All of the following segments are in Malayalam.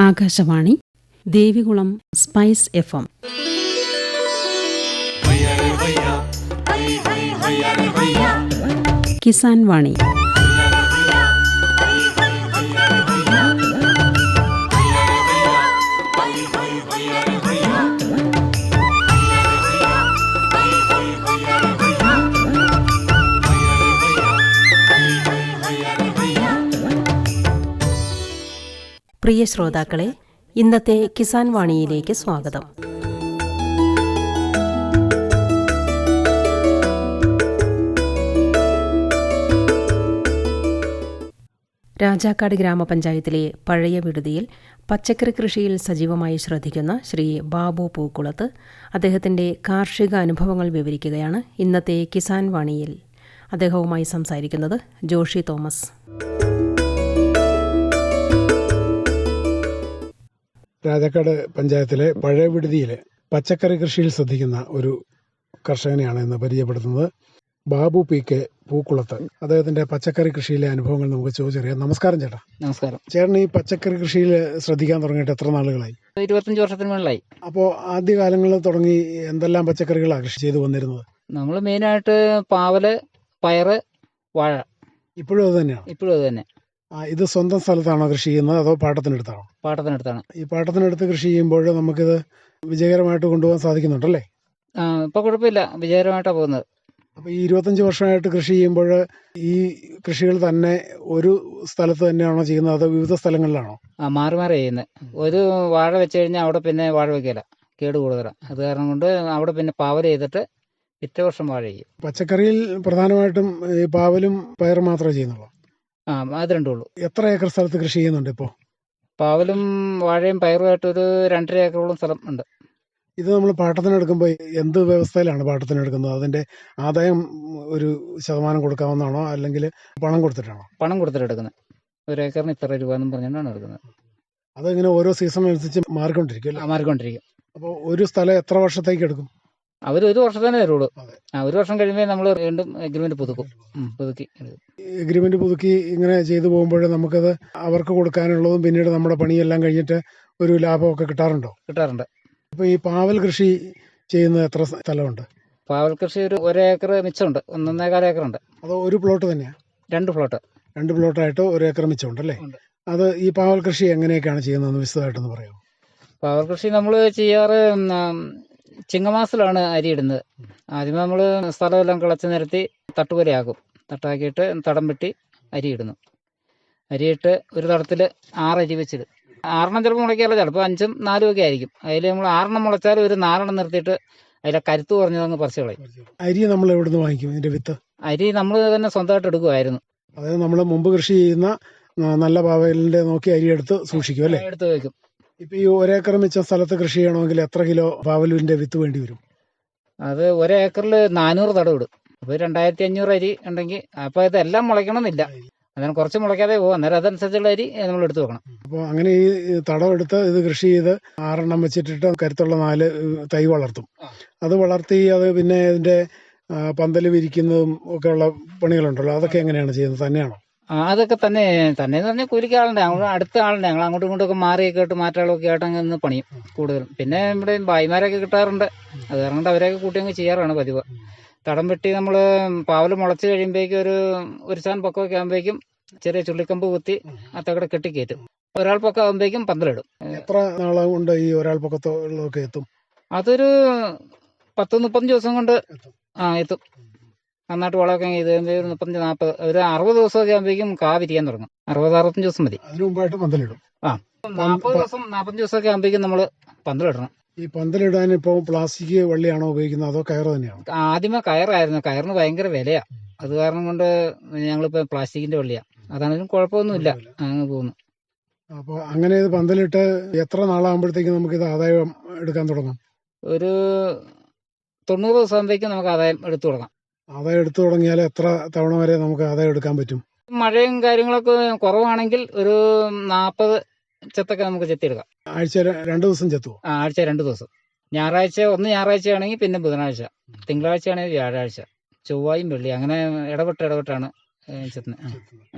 Akashvani Devikulam spice FM. കിസാൻ വാണി. പ്രിയ ശ്രോതാക്കളെ, ഇന്നത്തെ കിസാൻ വാണിയിലേക്ക് സ്വാഗതം. രാജാക്കാട് ഗ്രാമപഞ്ചായത്തിലെ പഴയ വിടുതിയിൽ പച്ചക്കറി കൃഷിയിൽ സജീവമായി ശ്രദ്ധിക്കുന്ന ശ്രീ ബാബു പൂക്കുളത്ത് അദ്ദേഹത്തിൻ്റെ കാർഷിക അനുഭവങ്ങൾ വിവരിക്കുകയാണ് ഇന്നത്തെ കിസാൻ വാണിയിൽ. അദ്ദേഹവുമായി സംസാരിക്കുന്നത് ജോഷി തോമസ്. രാജാക്കാട് പഞ്ചായത്തിലെ പഴയ വിടുതിയിലെ പച്ചക്കറി കൃഷിയിൽ ശ്രദ്ധിക്കുന്ന ഒരു കർഷകനെയാണ് ഇന്ന് പരിചയപ്പെടുത്തുന്നത്. ബാബു P.K. പൂക്കുളത്ത്. അദ്ദേഹത്തിന്റെ പച്ചക്കറി കൃഷിയിലെ അനുഭവങ്ങൾ നമുക്ക് ചോദിച്ചറിയാം. നമസ്കാരം ചേട്ടാ. നമസ്കാരം. ചേട്ടൻ ഈ പച്ചക്കറി കൃഷിയിൽ ശ്രദ്ധിക്കാൻ തുടങ്ങിയിട്ട് എത്ര നാളുകളായി? 25 വർഷത്തിന് മുകളിലായി. അപ്പോൾ ആദ്യകാലങ്ങളിൽ തുടങ്ങി എന്തെല്ലാം പച്ചക്കറികളാണ് കൃഷി ചെയ്തു വന്നിരുന്നത്? നമ്മൾ മെയിനായിട്ട് പാവല്, പയറ്, വാഴ. ഇപ്പോഴും അത് തന്നെയാണ്? ഇപ്പോഴും അത് തന്നെ. ഇത് സ്വന്തം സ്ഥലത്താണോ കൃഷി ചെയ്യുന്നത് അതോ പാട്ടത്തിനെടുത്താണോ? പാട്ടത്തിനടുത്താണ്. ഈ പാട്ടത്തിനെടുത്ത് കൃഷി ചെയ്യുമ്പോൾ നമുക്കിത് വിജയകരമായിട്ട് കൊണ്ടുപോകാൻ സാധിക്കുന്നുണ്ടല്ലേ? ഇപ്പൊ കുഴപ്പമില്ല, വിജയകരമായിട്ടാണ് പോകുന്നത്. അപ്പോൾ ഈ 25 വർഷമായിട്ട് കൃഷി ചെയ്യുമ്പോൾ ഈ കൃഷികൾ തന്നെ ഒരു സ്ഥലത്ത് തന്നെയാണോ ചെയ്യുന്നത് അതോ വിവിധ സ്ഥലങ്ങളിലാണോ? മാറി മാറി ചെയ്യുന്നത്. ഒരു വാഴ വെച്ച് കഴിഞ്ഞാൽ അവിടെ പിന്നെ വാഴ വെക്കില്ല, കേട് കൂടുതലാണ്. അത് കാരണം കൊണ്ട് അവിടെ പിന്നെ പാവല് ചെയ്തിട്ട് പിറ്റേ വർഷം വാഴ ചെയ്യും. പച്ചക്കറിയിൽ പ്രധാനമായിട്ടും ഈ പാവലും പയറും മാത്രമേ ചെയ്യുന്നുള്ളൂ? അത് രണ്ടേ ഉള്ളൂ. എത്ര ഏക്കർ സ്ഥലത്ത് കൃഷി ചെയ്യുന്നുണ്ട് ഇപ്പോൾ? പാവലും വാഴയും പയറുമായിട്ടൊരു 2.5 ഏക്കറോളം സ്ഥലം ഉണ്ട്. ഇത് നമ്മൾ പാട്ടത്തിനെടുക്കുമ്പോൾ എന്ത് വ്യവസ്ഥയിലാണ് പാട്ടത്തിനെടുക്കുന്നത്? അതിന്റെ ആദായം ഒരു ശതമാനം കൊടുക്കാവുന്നതാണോ അല്ലെങ്കിൽ പണം കൊടുത്തിട്ടാണോ? പണം കൊടുത്തിട്ട് എടുക്കുന്നത്. 1 ഏക്കറിന് ഇത്ര രൂപ എന്നും പറഞ്ഞുകൊണ്ടാണ് എടുക്കുന്നത്. അതിങ്ങനെ ഓരോ സീസണനുസരിച്ച് മാറിക്കൊണ്ടിരിക്കും അല്ലേ? മാറിക്കൊണ്ടിരിക്കും. അപ്പോൾ ഒരു സ്ഥലം എത്ര വർഷത്തേക്ക് എടുക്കും? അവർ 1 വർഷം തന്നെ തരുള്ളൂ. 1 വർഷം കഴിയുമ്പോൾ നമ്മൾ വീണ്ടും എഗ്രിമെന്റ് പുതുക്കി എഗ്രിമെന്റ് പുതുക്കി ഇങ്ങനെ ചെയ്തു പോകുമ്പോൾ നമുക്കത് അവർക്ക് കൊടുക്കാനുള്ളതും പിന്നീട് നമ്മുടെ പണിയെല്ലാം കഴിഞ്ഞിട്ട് ഒരു ലാഭമൊക്കെ കിട്ടാറുണ്ട്. അപ്പോൾ ഈ പാവൽ കൃഷി ചെയ്യുന്നത് എത്ര സ്ഥലമുണ്ട്? പാവൽ കൃഷി ഒരു 1 ഏക്കർ മിച്ചമുണ്ട്. 1.25 ഏക്കറുണ്ട്. അതോ ഒരു പ്ലോട്ട് തന്നെയാണ്? 2 പ്ലോട്ട്. 2 പ്ലോട്ടായിട്ട് 1 ഏക്കർ മിച്ചമുണ്ടല്ലേ? അത് ഈ പാവൽ കൃഷി എങ്ങനെയൊക്കെയാണ് ചെയ്യുന്നതെന്ന് വിശദമായിട്ടൊന്ന് പറയാമോ? പാവൽ കൃഷി നമ്മൾ ചെയ്യാറ് ചിങ്ങമാസത്തിലാണ് അരി ഇടുന്നത്. ആദ്യമേ നമ്മൾ സ്ഥലമെല്ലാം കിളച്ച് നിരത്തി തട്ടുപോലെയാക്കും. തട്ടാക്കിയിട്ട് തടം വെട്ടി അരി ഇടുന്നു. അരിയിട്ട് ഒരു തടത്തിൽ 6 അരി വെച്ചിടും. 6 ചിലപ്പോൾ മുളയ്ക്കാറില്ല, ചിലപ്പോൾ 5ഉം 4ഉം ഒക്കെ ആയിരിക്കും. അതിൽ നമ്മൾ 6 മുളച്ചാൽ ഒരു 4 നിർത്തിയിട്ട് അതിലെ കരുത്ത് കുറഞ്ഞതങ്ങ് പറിച്ച് കളയും. അരി നമ്മൾ എവിടെ നിന്ന് വാങ്ങിക്കും ഇതിന്റെ വിത്ത്? അരി നമ്മൾ തന്നെ സ്വന്തമായിട്ട് എടുക്കുമായിരുന്നു. അതായത് നമ്മൾ മുമ്പ് കൃഷി ചെയ്യുന്ന നല്ല പാവലിന്റെ നോക്കി അരി എടുത്ത് സൂക്ഷിക്കും അല്ലേ? എടുത്ത് വെക്കും. ഇപ്പൊ ഈ 1 ഏക്കർ മിച്ച സ്ഥലത്ത് കൃഷി ചെയ്യണമെങ്കിൽ എത്ര കിലോ പാവലിന്റെ വിത്ത് വേണ്ടി വരും? അത് 1 ഏക്കറിൽ 400 തടം ഇടും. അപ്പോൾ 2500 അരി ഉണ്ടെങ്കിൽ അപ്പോൾ ഇതെല്ലാം മുളയ്ക്കണമെന്നില്ല, അതിന് കുറച്ച് മുളയ്ക്കാതെ പോകും. അന്നേരം അതനുസരിച്ചുള്ള അരി നമ്മൾ എടുത്തു വെക്കണം. അപ്പോൾ അങ്ങനെ ഈ തടം എടുത്ത് ഇത് കൃഷി ചെയ്ത് 6 വെച്ചിട്ടിട്ട് കരുത്തുള്ള 4 തൈ വളർത്തും. അത് വളർത്തി അത് പിന്നെ ഇതിന്റെ പന്തല് വിരിക്കുന്നതും ഒക്കെ ഉള്ള പണികളുണ്ടല്ലോ, അതൊക്കെ എങ്ങനെയാണ് ചെയ്യുന്നത്? തന്നെയാണോ? അതൊക്കെ തന്നെ പറഞ്ഞാൽ കൂലിക്ക് ആളുണ്ട്. ഞങ്ങൾ അടുത്ത ആളുണ്ട്. ഞങ്ങൾ അങ്ങോട്ടും ഇങ്ങോട്ടൊക്കെ മാറിയൊക്കെ ഇട്ട് മാറ്റാളൊക്കെ ആയിട്ട് അങ്ങ് പണിയും കൂടുതലും. പിന്നെ ഇവിടെ ഭായിമാരൊക്കെ കിട്ടാറുണ്ട്. അത് കാരണം അവരെയൊക്കെ കൂട്ടി അങ്ങ് ചെയ്യാറാണ് പതിവ്. തടം വെട്ടി നമ്മൾ പാവല് മുളച്ച് കഴിയുമ്പോഴേക്കും ഒരു ചാൻ പൊക്കമൊക്കെ ആകുമ്പോഴേക്കും ചെറിയ ചുള്ളിക്കമ്പ് കുത്തി അത്തക്കടെ കെട്ടിക്കയറ്റും. ഒരാൾ പൊക്കം ആകുമ്പോഴേക്കും പന്തലിടും. എത്ര നാളെ കൊണ്ട് ഈ ഒരാൾ പൊക്കത്തോളൊക്കെ എത്തും? അതൊരു 10-35 ദിവസം കൊണ്ട് എത്തും. നന്നായിട്ട് വളമൊക്കെ ഇത് ഒരു 35-40 ഒരു 60 ദിവസമൊക്കെ ആകുമ്പോഴേക്കും കാ വിരിയാൻ തുടങ്ങും. 60-65 ദിവസം മതി. അതിന് മുമ്പായിട്ട് പന്തലിടും. 40 ദിവസമൊക്കെ ആകുമ്പോഴേക്കും നമ്മൾ പന്തലിടണം. ഈ പന്തലിടാൻ ഇപ്പോൾ പ്ലാസ്റ്റിക് വള്ളിയാണോ ഉപയോഗിക്കുന്നത് അതോ കയറ് തന്നെയാണോ? ആദ്യമേ കയറായിരുന്നു. കയറിന് ഭയങ്കര വിലയാ. അത് കാരണം കൊണ്ട് ഞങ്ങളിപ്പോ പ്ലാസ്റ്റിക്കിന്റെ വള്ളിയാ. അതാണെങ്കിലും കുഴപ്പമൊന്നുമില്ല, അങ്ങ് പോകുന്നു. അപ്പോൾ അങ്ങനെ ഇത് പന്തലിട്ട് എത്ര നാളാകുമ്പോഴത്തേക്കും നമുക്കിത് ആദായം എടുക്കാൻ തുടങ്ങും? ഒരു 90 ദിവസം ആകുമ്പോഴേക്കും നമുക്ക് ആദായം എടുത്തു തുടങ്ങാം. ആദായം എടുത്തു തുടങ്ങിയാൽ എത്ര തവണ വരെ നമുക്ക് ആദായം എടുക്കാൻ പറ്റും? മഴയും കാര്യങ്ങളൊക്കെ കുറവാണെങ്കിൽ ഒരു 40 ചെത്തൊക്കെ നമുക്ക് ചെത്തിയെടുക്കാം. ആഴ്ച 2 ദിവസം ചെത്തുവോ? ആഴ്ച 2 ദിവസം. ഞായറാഴ്ചയാണെങ്കിൽ പിന്നെ ബുധനാഴ്ച, തിങ്കളാഴ്ചയാണെങ്കിൽ വ്യാഴാഴ്ച, ചൊവ്വായും വെള്ളി, അങ്ങനെ ഇടവിട്ടാണ് ചെത്തുന്നത്.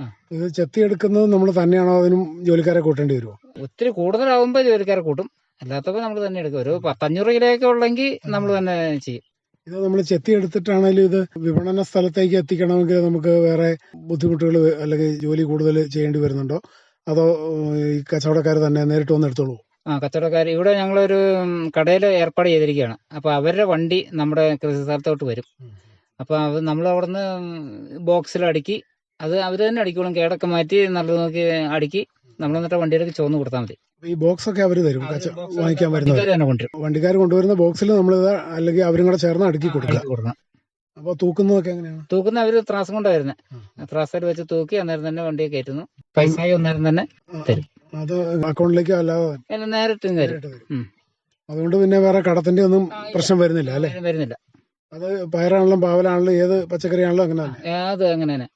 ആ. ഇത് ചെത്തിയെടുക്കുന്നത് നമ്മൾ തന്നെയാണോ, അതിനും ജോലിക്കാരെ കൂട്ടേണ്ടി വരുമോ? ഒത്തിരി കൂടുതലാവുമ്പോൾ ജോലിക്കാരെ കൂട്ടും, അല്ലാത്തപ്പോൾ നമ്മൾ തന്നെ എടുക്കും. ഒരു 500 കിലോയൊക്കെ ഉള്ളെങ്കിൽ നമ്മൾ തന്നെ ചെയ്യും. ഇത് നമ്മൾ ചെത്തിയെടുത്തിട്ടാണെങ്കിലും ഇത് വിപണന സ്ഥലത്തേക്ക് എത്തിക്കണമെങ്കിൽ നമുക്ക് വേറെ ബുദ്ധിമുട്ടുകൾ അല്ലെങ്കിൽ ജോലി കൂടുതൽ ചെയ്യേണ്ടി വരുന്നുണ്ടോ, അതോ ഈ കച്ചവടക്കാർ തന്നെ നേരിട്ട് വന്ന് എടുത്തോളൂ? കച്ചവടക്കാർ ഇവിടെ ഞങ്ങളൊരു കടയിൽ ഏർപ്പാട് ചെയ്തിരിക്കുകയാണ്. അപ്പോൾ അവരുടെ വണ്ടി നമ്മുടെ കൃഷി സ്ഥലത്തോട്ട് വരും. അപ്പോൾ അത് നമ്മൾ അവിടെ നിന്ന് ബോക്സിൽ അടുക്കി, അത് അവർ തന്നെ അടിക്കോളും. കേടൊക്കെ മാറ്റി നല്ലത് നോക്കി അടുക്കി നമ്മൾ എന്നിട്ട് വണ്ടിയിലേക്ക് ചുവന്ന് കൊടുത്താൽ മതി. ഈ ബോക്സ് ഒക്കെ അവർ തരും വാങ്ങിക്കാൻ വരുന്നത്? വണ്ടിക്കാർ തന്നെ കൊണ്ടുവരും. വണ്ടിക്കാർ കൊണ്ടുവരുന്ന ബോക്സിൽ നമ്മളിത് അല്ലെങ്കിൽ അവരും കൂടെ ചേർന്ന് അടുക്കി കൊടുക്കണം. അപ്പോൾ തൂക്കുന്നതൊക്കെ എങ്ങനെയാണ്? തൂക്കുന്ന അവർ ത്രാസം കൊണ്ടാണ് വരുന്നത്. ത്രാസയിൽ വെച്ച് തൂക്കി അന്നേരം തന്നെ വണ്ടിയെ കയറ്റുന്നു. പൈസയും അന്നേരം തന്നെ തരും. അത് അക്കൗണ്ടിലേക്കോ അല്ലാതെ നേരിട്ടും തരും. അതുകൊണ്ട് പിന്നെ വേറെ കടത്തിന്റെ ഒന്നും പ്രശ്നം വരുന്നില്ല അല്ലേ? വരുന്നില്ല. അത് പയറാണെങ്കിലും പാവലാണെങ്കിലും ഏത് പച്ചക്കറിയാണെങ്കിലും അങ്ങനെ അത് അങ്ങനെ തന്നെ.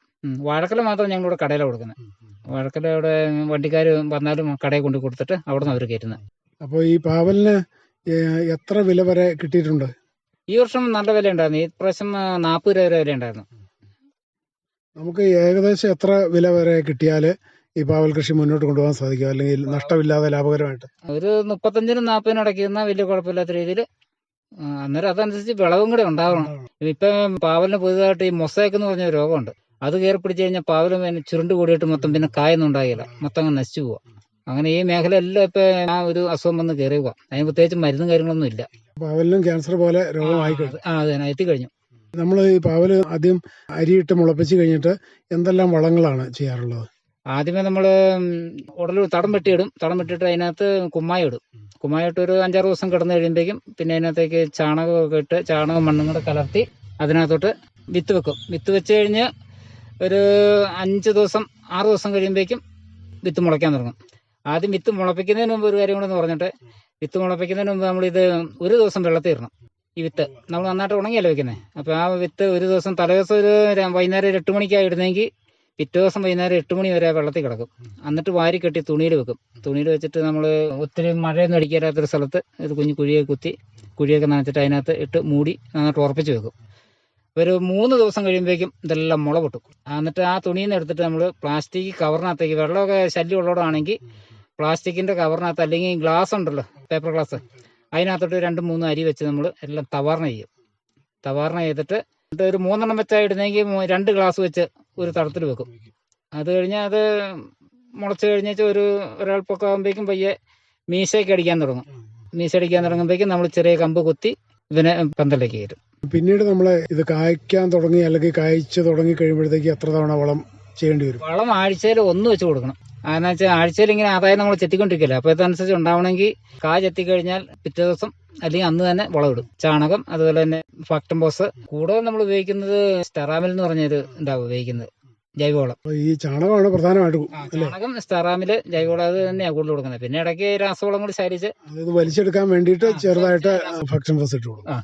വാഴക്കല മാത്രം ഞങ്ങളിവിടെ കടയിലാണ് കൊടുക്കുന്നത്. വാഴക്കല ഇവിടെ വണ്ടിക്കാർ വന്നാലും കടയിൽ കൊണ്ട് കൊടുത്തിട്ട് അവിടെ നിന്ന് അവർ കയറ്റുന്നത്. അപ്പോൾ ഈ പാവലിന് എത്ര വില വരെ കിട്ടിയിട്ടുണ്ട്? ഈ വർഷം നല്ല വില ഉണ്ടായിരുന്നു. ഈ പ്രാവശ്യം 40 രൂപ വരെ വില ഉണ്ടായിരുന്നു. നമുക്ക് ഏകദേശം എത്ര വില വരെ കിട്ടിയാൽ ഈ പാവൽ കൃഷി മുന്നോട്ട് കൊണ്ടുപോകാൻ സാധിക്കും, അല്ലെങ്കിൽ നഷ്ടമില്ലാതെ ലാഭകരമായിട്ട്? ഒരു 35-നും 40-നും ഇടയ്ക്ക് നിന്നാൽ വലിയ കുഴപ്പമില്ലാത്ത രീതിയിൽ. അന്നേരം അതനുസരിച്ച് വിളവും കൂടെ ഉണ്ടാവണം. ഇപ്പം പാവലിന് പുതുതായിട്ട് ഈ മൊസൈക്ക് എന്ന് പറഞ്ഞ രോഗമുണ്ട്. അത് കയറി പിടിച്ചു കഴിഞ്ഞാൽ പാവലും ചുരുണ്ട് കൂടിയിട്ട് മൊത്തം പിന്നെ കായൊന്നും ഉണ്ടാകില്ല, മൊത്തം അങ്ങ് നശിച്ചു പോവാ. അങ്ങനെ ഈ മേഖല എല്ലാം ഇപ്പൊ ആ ഒരു അസുഖം വന്ന് കയറി പോവാ. അതിന് പ്രത്യേകിച്ച് മരുന്നും കാര്യങ്ങളൊന്നും ഇല്ല. പാവലിനും ക്യാൻസർ പോലെ രോഗമായി അത് തന്നെ എത്തിക്കഴിഞ്ഞു. നമ്മൾ ഈ പാവല് ആദ്യം അരിയിട്ട് മുളപ്പിച്ച് കഴിഞ്ഞിട്ട് എന്തെല്ലാം വളങ്ങളാണ് ചെയ്യാറുള്ളത്? ആദ്യമേ നമ്മൾ ഉടൽ തടം വെട്ടിയിടും. തടം വെട്ടിയിട്ട് അതിനകത്ത് കുമ്മായി ഇടും. കുമ്മായി ഇട്ട് ഒരു 5-6 ദിവസം കിടന്നു കഴിയുമ്പോഴേക്കും പിന്നെ അതിനകത്തേക്ക് ചാണകമൊക്കെ ഇട്ട് ചാണകം മണ്ണും കൂടെ കലർത്തി അതിനകത്തോട്ട് വിത്ത് വെക്കും. വിത്ത് വെച്ച് കഴിഞ്ഞ് ഒരു 5 ദിവസം 6 ദിവസം കഴിയുമ്പോഴേക്കും വിത്ത് മുളയ്ക്കാൻ തുടങ്ങും. ആദ്യം വിത്ത് മുളപ്പിക്കുന്നതിന് മുമ്പ് ഒരു കാര്യം കൂടെ എന്ന് പറഞ്ഞിട്ട്, വിത്ത് മുളപ്പിക്കുന്നതിന് മുമ്പ് നമ്മളിത് ഒരു ദിവസം വെള്ളത്തിൽ ഇടണം. ഈ വിത്ത് നമ്മൾ നന്നായിട്ട് ഉണങ്ങിയല്ലേ വെക്കുന്നത്. അപ്പോൾ ആ വിത്ത് ഒരു ദിവസം തലേദിവസം ഒരു വൈകുന്നേരം 8 മണിക്കാണ് ഇടുന്നതെങ്കിൽ പിറ്റേ ദിവസം വൈകുന്നേരം 8 മണി വരെ വെള്ളത്തിൽ കിടക്കും. എന്നിട്ട് വാരി കെട്ടി തുണിയിൽ വെക്കും. തുണിയിൽ വെച്ചിട്ട് നമ്മൾ ഒത്തിരി മഴയൊന്നും അടിക്കാത്തൊരു സ്ഥലത്ത് ഇത് കുഞ്ഞു കുഴിയൊക്കെ കുത്തി കുഴിയൊക്കെ നനച്ചിട്ട് അതിനകത്ത് ഇട്ട് മൂടി നന്നായിട്ട് ഉറപ്പിച്ച് വെക്കും. ഒരു 3 ദിവസം കഴിയുമ്പോഴേക്കും ഇതെല്ലാം മുള പൊട്ടും. എന്നിട്ട് ആ തുണിയിൽ നിന്ന് എടുത്തിട്ട് നമ്മൾ പ്ലാസ്റ്റിക് കവറിനകത്തേക്ക്, വെള്ളമൊക്കെ ശല്യം ഉള്ളതാണെങ്കിൽ പ്ലാസ്റ്റിക്കിന്റെ കവറിനകത്ത്, അല്ലെങ്കിൽ ഗ്ലാസ് ഉണ്ടല്ലോ, പേപ്പർ ഗ്ലാസ്, അതിനകത്തോട്ട് 2-3 അരി വെച്ച് നമ്മൾ എല്ലാം തവാർണ ചെയ്യും. തവാർണ ചെയ്തിട്ട് ഒരു 3 എണ്ണം വെച്ചാൽ ഇടുന്നെങ്കിൽ 2 ഗ്ലാസ് വെച്ച് ഒരു തടത്തിൽ വെക്കും. അത് കഴിഞ്ഞ് അത് മുളച്ച് കഴിഞ്ഞാൽ ഒരാൾപ്പൊക്കെ ആകുമ്പോഴേക്കും പയ്യെ മീശയൊക്കെ അടിക്കാൻ തുടങ്ങും. മീശ അടിക്കാൻ തുടങ്ങുമ്പോഴേക്കും നമ്മൾ ചെറിയ കമ്പ് കുത്തി ഇതിനെ പന്തലേക്ക് കയറ്റും. പിന്നീട് നമ്മൾ ഇത് കായ്ക്കാൻ തുടങ്ങി അല്ലെങ്കിൽ കായ്ച്ചു തുടങ്ങി കഴിയുമ്പോഴത്തേക്ക് എത്ര തവണ വളം ചെയ്യേണ്ടി വരും? വളം ആഴ്ചയിൽ 1 വെച്ച് കൊടുക്കണം. അതെന്ന് വെച്ചാൽ ആഴ്ചയിൽ ഇങ്ങനെ ആദായം നമ്മൾ ചെത്തിക്കൊണ്ടിരിക്കില്ല. അപ്പോൾ ഇതനുസരിച്ച് ഉണ്ടാവണമെങ്കിൽ കായ ചെത്തിക്കഴിഞ്ഞാൽ പിറ്റേ ദിവസം അല്ലെങ്കിൽ അന്ന് തന്നെ വളം ഇടും. ചാണകം, അതുപോലെ തന്നെ ഫാക്ടംബോസ്. കൂടുതൽ നമ്മൾ ഉപയോഗിക്കുന്നത് സ്റ്റെറാമിൽ എന്ന് പറഞ്ഞൊരു ഉണ്ടാവും ഉപയോഗിക്കുന്നത്, ജൈവവളം. ഈ ചാണകമാണ് പ്രധാനമായിട്ടും. ചാണകം, സ്റ്റെറാമില്, ജൈവവളം, അത് തന്നെയാണ് കൂടുതൽ കൊടുക്കുന്നത്. പിന്നെ ഇടയ്ക്ക് രാസവളം കൂടി ശേഖരിച്ച് ഇത് വലിച്ചെടുക്കാൻ വേണ്ടിയിട്ട് ചെറുതായിട്ട് ഫാക്ടംബോസ് ഇട്ട് കൊടുക്കും.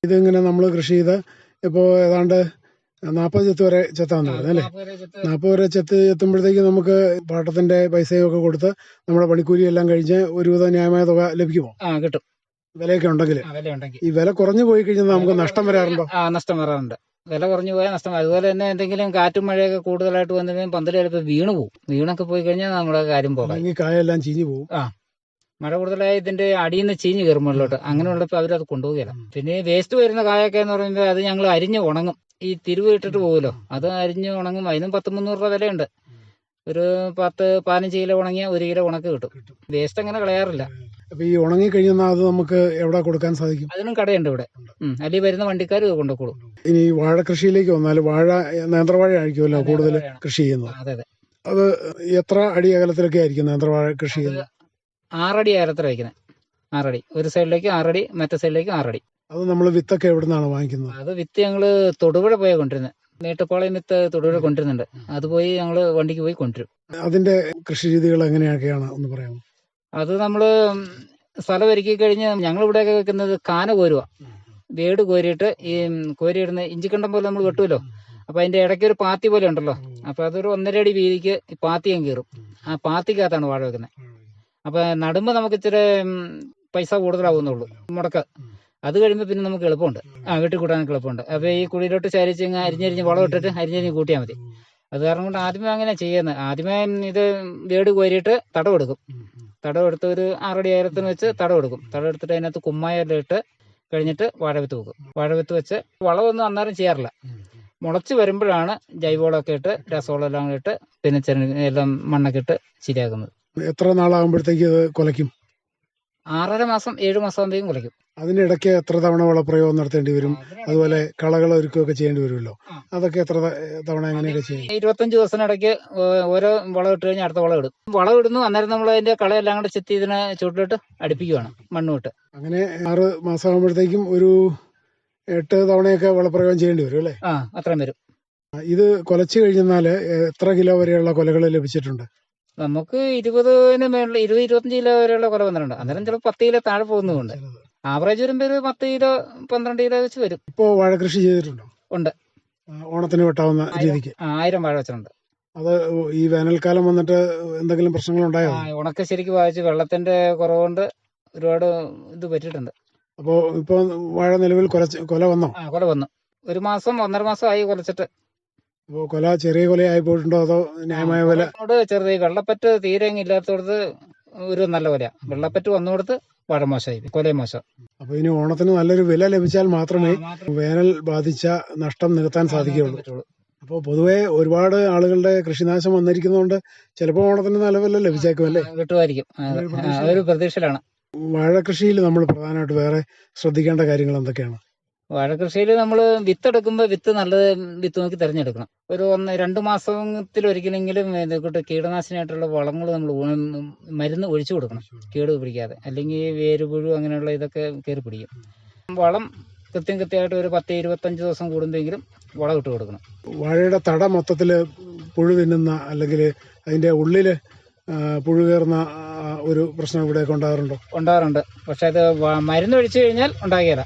ഇതിങ്ങനെ നമ്മൾ കൃഷി ചെയ്ത് ഇപ്പോൾ ഏതാണ്ട് 40 ചെത്ത് വരെ ചെത്താന്ന് പറയുന്നത് അല്ലേ? 40 വരെ ചെത്തുമ്പോഴത്തേക്ക് നമുക്ക് പാട്ടത്തിന്റെ പൈസയൊക്കെ കൊടുത്ത് നമ്മുടെ പണിക്കൂലി എല്ലാം കഴിഞ്ഞ് ഒരുവിധ ന്യായമായ തുക ലഭിക്കുമോ? കിട്ടും. വിലയൊക്കെ ഉണ്ടെങ്കിൽ. ഈ വില കുറഞ്ഞു പോയി കഴിഞ്ഞാൽ നമുക്ക് നഷ്ടം വരാറുണ്ടോ? നഷ്ടം വരാറുണ്ട്. വില കുറഞ്ഞു പോയാൽ നഷ്ടം. അതുപോലെ തന്നെ എന്തെങ്കിലും കാറ്റും മഴയൊക്കെ കൂടുതലായിട്ട് വന്നിട്ടുണ്ടെങ്കിൽ പന്തൽ ചിലപ്പോൾ വീണ് പോകും. വീണൊക്കെ പോയി കഴിഞ്ഞാൽ നമ്മുടെ കാര്യം പോകാം. കായെല്ലാം ചീഞ്ഞു പോകും. മഴ കൂടുതലായി ഇതിന്റെ അടിയിൽ നിന്ന് ചീഞ്ഞ് കയറും മുകളിലോട്ട്. അങ്ങനെയുള്ളപ്പോൾ അവരത് കൊണ്ടുപോകില്ല. പിന്നെ വേസ്റ്റ് വരുന്ന കായൊക്കെ എന്ന് പറയുമ്പോൾ അത് ഞങ്ങൾ അരിഞ്ഞ് ഉണങ്ങും. ഈ തിരിവ് ഇട്ടിട്ട് പോകുമല്ലോ, അത് അരിഞ്ഞ് ഉണങ്ങും. അതിനും 10-300 രൂപ വിലയുണ്ട്. ഒരു 10-15 കിലോ ഉണങ്ങിയ 1 കിലോ ഉണക്ക് കിട്ടും. വേസ്റ്റ് അങ്ങനെ കളയാറില്ല. അപ്പൊ ഈ ഉണങ്ങി കഴിഞ്ഞാൽ അത് നമുക്ക് എവിടെ കൊടുക്കാൻ സാധിക്കും? അതിനും കടയുണ്ട് ഇവിടെ. അല്ലെങ്കിൽ വരുന്ന വണ്ടിക്കാർ കൊണ്ടുപോകും. ഇനി വാഴ കൃഷിയിലേക്ക് വന്നാൽ വാഴ നേന്ത്രവാഴ ആയിരിക്കുമല്ലോ കൂടുതൽ കൃഷി ചെയ്യുന്നത്. അതെ. അത് എത്ര അടി അകലത്തിലൊക്കെ ആയിരിക്കും നേന്ത്രവാഴ കൃഷി ചെയ്യുന്നത്? 6 അടി അകലത്തിൽ വയ്ക്കുന്നത്. 6 അടി ഒരു സൈഡിലേക്ക് 6 അടി, മറ്റേ സൈഡിലേക്ക് 6 അടി. അത് നമ്മൾ വിത്തൊക്കെ എവിടെ നിന്നാണ് വാങ്ങിക്കുന്നത്? അത് വിത്ത് ഞങ്ങള് തൊടുപുഴ പോയി കൊണ്ടിരുന്നത്. മേട്ടുപ്പാളയം വിത്ത് തൊടുപുഴ കൊണ്ടിരുന്നുണ്ട്. അത് പോയി ഞങ്ങള് വണ്ടിക്ക് പോയി കൊണ്ടുവരും. അതിന്റെ കൃഷി രീതികൾ എങ്ങനെയൊക്കെയാണ് ഒന്ന് പറയാമോ? അത് നമ്മള് സ്ഥലം ഒരുക്കി കഴിഞ്ഞ് ഞങ്ങൾ ഇവിടെയൊക്കെ വെക്കുന്നത് കാന കോരുക. വേട് കോരിയിട്ട് ഈ കോരിയിടുന്ന ഇഞ്ചിക്കണ്ടം പോലെ നമ്മൾ വെട്ടുമല്ലോ. അപ്പൊ അതിന്റെ ഇടയ്ക്ക് ഒരു പാത്തി പോലെ ഉണ്ടല്ലോ. അപ്പൊ അതൊരു 1.5 അടി വീതിക്ക് പാത്തിയും കീറും. ആ പാത്തിക്കകത്താണ് വാഴ വെക്കുന്നത്. അപ്പൊ നടുമ്പോ നമുക്ക് ഇച്ചിരി പൈസ കൂടുതലാവുന്നുള്ളൂ, മുടക്ക്. അത് കഴിയുമ്പോൾ പിന്നെ നമുക്ക് എളുപ്പമുണ്ട്. വെട്ടിക്കൂട്ടാനൊക്കെ എളുപ്പമുണ്ട്. അപ്പൊ ഈ കുഴിയിലോട്ട് ശരിച്ച് അരിഞ്ഞരിഞ്ഞ് വളം ഇട്ടിട്ട് അരിഞ്ഞരിഞ്ഞ് കൂട്ടിയാൽ മതി. അത് കാരണം കൊണ്ട് ആദ്യമേ അങ്ങനെ ചെയ്യുന്നത്. ആദ്യമേ ഇത് വേട് കോരിയിട്ട് തടവെടുക്കും. തടവെടുത്ത് ഒരു 6 അടി ഉയരത്തിന് വെച്ച് തടവെടുക്കും. തടവെടുത്തിട്ട് അതിനകത്ത് കുമ്മായെല്ലാം ഇട്ട് കഴിഞ്ഞിട്ട് വാഴവിത്ത് വെക്കും. വാഴവിത്ത് വെച്ച് വളമൊന്നും അന്നേരം ചെയ്യാറില്ല. മുളച്ച് വരുമ്പോഴാണ് ജൈവവളമൊക്കെ ഇട്ട് രാസവളം എല്ലാം കൂടി ഇട്ട് പിന്നെ എല്ലാം മണ്ണൊക്കെ ഇട്ട് ശരിയാക്കുന്നത്. എത്ര നാളാകുമ്പോഴത്തേക്ക് ഇത് കുലയ്ക്കും? 6.5 മാസം 7 മാസം ആകുമ്പോഴേക്കും കുലയ്ക്കും. അതിനിടയ്ക്ക് എത്ര തവണ വളപ്രയോഗം നടത്തേണ്ടി വരും? അതുപോലെ കളകൾ ഒരുക്കുകയൊക്കെ ചെയ്യേണ്ടി വരുമല്ലോ. അതൊക്കെ എത്ര തവണ എങ്ങനെയൊക്കെ ചെയ്യും? 25 ദിവസത്തിനിടയ്ക്ക് ഓരോ വളം ഇട്ട് കഴിഞ്ഞാൽ അടുത്ത വളം ഇടും. വളം ഇടുന്നു, അന്നേരം നമ്മൾ അതിന്റെ കളയെല്ലാം കൂടെ ചെത്തി ഇതിനെ ചുവട്ടിലിട്ട് അടുപ്പിക്കുകയാണ് മണ്ണുമിട്ട്. അങ്ങനെ 6 മാസമാകുമ്പോഴത്തേക്കും ഒരു 8 തവണയൊക്കെ വളപ്രയോഗം ചെയ്യേണ്ടി വരും അല്ലേ? അത്രയും വരും. ഇത് കുലച്ചു കഴിഞ്ഞാൽ എത്ര കിലോ വരെയുള്ള കൊലകൾ ലഭിച്ചിട്ടുണ്ട്? നമുക്ക് 20-ന് മേളിൽ 20-25 കിലോ വരെയുള്ള കൊല വന്നിട്ടുണ്ട്. അന്നേരം ചിലപ്പോൾ 10 കിലോ താഴെ പോകുന്നതുകൊണ്ട് ആവറേജ് വരുമ്പോൾ ഒരു 10 കിലോ 12 കിലോ വെച്ച് വരും. ഇപ്പോൾ വാഴ കൃഷി ചെയ്തിട്ടുണ്ടോ? ഉണ്ട്. ഓണത്തിന് വെട്ടാവുന്ന രീതിക്ക് 1000 വാഴ വെച്ചിട്ടുണ്ട്. അത് ഈ വേനൽക്കാലം വന്നിട്ട് എന്തെങ്കിലും പ്രശ്നങ്ങളുണ്ടായോ? ഉണക്ക ശരിക്ക് ബാധിച്ച് വെള്ളത്തിന്റെ കുറവുകൊണ്ട് ഒരുപാട് ഇത് പറ്റിയിട്ടുണ്ട്. അപ്പോൾ ഇപ്പോൾ വാഴ നിലവിൽ കൊല വന്നോ? കൊല വന്നു. 1 മാസം 1.5 മാസം ആയി കൊലച്ചിട്ട്. അപ്പോൾ കൊല ചെറിയ കൊലയായി പോയിട്ടുണ്ടോ അതോ ന്യായമായ വില? ചെറുതായി വെള്ളപ്പറ്റ് തീരെ ഇല്ലാത്തടത്ത് ഒരു നല്ല കൊലയാ. വെള്ളപ്പറ്റ് വന്നുകൊടുത്ത് വാഴ മോശമായി, കൊലയും മോശം. അപ്പൊ ഇനി ഓണത്തിന് നല്ലൊരു വില ലഭിച്ചാൽ മാത്രമേ വേനൽ ബാധിച്ച നഷ്ടം നികത്താൻ സാധിക്കുകയുള്ളൂ. അപ്പോൾ പൊതുവെ ഒരുപാട് ആളുകളുടെ കൃഷിനാശം വന്നിരിക്കുന്നതുകൊണ്ട് ചിലപ്പോൾ ഓണത്തിന് നല്ല വില ലഭിച്ചേക്കും അല്ലേ? കിട്ടുമായിരിക്കും, ഒരു പ്രതീക്ഷയിലാണ്. വാഴ കൃഷിയിൽ നമ്മൾ പ്രധാനമായിട്ട് വേറെ ശ്രദ്ധിക്കേണ്ട കാര്യങ്ങൾ എന്തൊക്കെയാണ്? വാഴകൃഷിയിൽ നമ്മൾ വിത്തെടുക്കുമ്പോൾ വിത്ത് നല്ലത് വിത്ത് നോക്കി തിരഞ്ഞെടുക്കണം. ഒരു 1-2 മാസത്തിലൊരിക്കലെങ്കിലും ഇതൊക്കെ കീടനാശിനിയായിട്ടുള്ള വളങ്ങൾ നമ്മൾ മരുന്ന് ഒഴിച്ചു കൊടുക്കണം, കേട് പിടിക്കാതെ. അല്ലെങ്കിൽ വേരുപുഴു അങ്ങനെയുള്ള ഇതൊക്കെ കയറി പിടിക്കും. വളം കൃത്യമായിട്ട് ഒരു 10-25 ദിവസം കൂടുമ്പോഴെങ്കിലും വളം ഇട്ട് കൊടുക്കണം. വാഴയുടെ തട മൊത്തത്തിൽ പുഴു തിന്നുന്ന അല്ലെങ്കിൽ അതിന്റെ ഉള്ളില് പുഴു കയറുന്ന ഒരു പ്രശ്നം ഇവിടെയൊക്കെ ഉണ്ടാകാറുണ്ട്. പക്ഷെ അത് മരുന്ന് ഒഴിച്ചു കഴിഞ്ഞാൽ ഉണ്ടാകില്ല.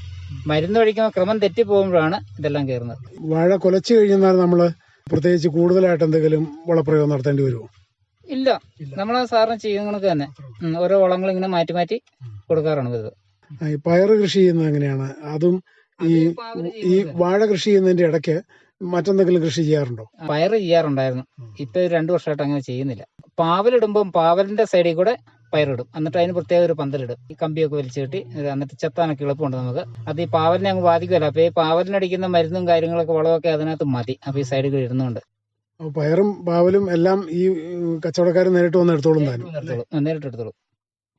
മരുന്നൊഴിക്കുമ്പോൾ ക്രമം തെറ്റി പോകുമ്പോഴാണ് ഇതെല്ലാം കയറുന്നത്. വാഴ കുലച്ചു കഴിഞ്ഞാൽ നമ്മൾ പ്രത്യേകിച്ച് കൂടുതലായിട്ട് എന്തെങ്കിലും വളപ്രയോഗം നടത്തേണ്ടി വരുമോ? ഇല്ല, നമ്മൾ സാറിന് ചെയ്യുന്ന കണക്ക് തന്നെ ഓരോ വളങ്ങൾ ഇങ്ങനെ മാറ്റി മാറ്റി കൊടുക്കാറാണ് ഇത്. പയറ് കൃഷി ചെയ്യുന്നത് എങ്ങനെയാണ്? അതും ഈ വാഴ കൃഷി ചെയ്യുന്നതിന്റെ ഇടയ്ക്ക് മറ്റെന്തെങ്കിലും കൃഷി ചെയ്യാറുണ്ടോ? പയറ് ചെയ്യാറുണ്ടായിരുന്നു. ഇപ്പൊ 2 വർഷമായിട്ട് അങ്ങനെ ചെയ്യുന്നില്ല. പാവലിടുമ്പോൾ പാവലിന്റെ സൈഡിൽ കൂടെ പയറിടും. എന്നിട്ട് അതിന് പ്രത്യേക ഒരു പന്തലിടും. ഈ കമ്പിയൊക്കെ വലിച്ചു കെട്ടി എന്നിട്ട് ചെത്താനൊക്കെ എളുപ്പമുണ്ട് നമുക്ക്. അത് ഈ പാവലിനെ അങ്ങ് ബാധിക്കുമല്ലോ. അപ്പൊ ഈ പാവലിനടിക്കുന്ന മരുന്നും കാര്യങ്ങളൊക്കെ വളമൊക്കെ അതിനകത്ത് മതി. അപ്പൊ ഈ സൈഡിൽ ഇടുന്നുണ്ട്. പയറും പാവലും എല്ലാം ഈ കച്ചവടക്കാർ നേരിട്ട് വന്ന് എടുത്തോളും നേരിട്ട് എടുത്തോളും.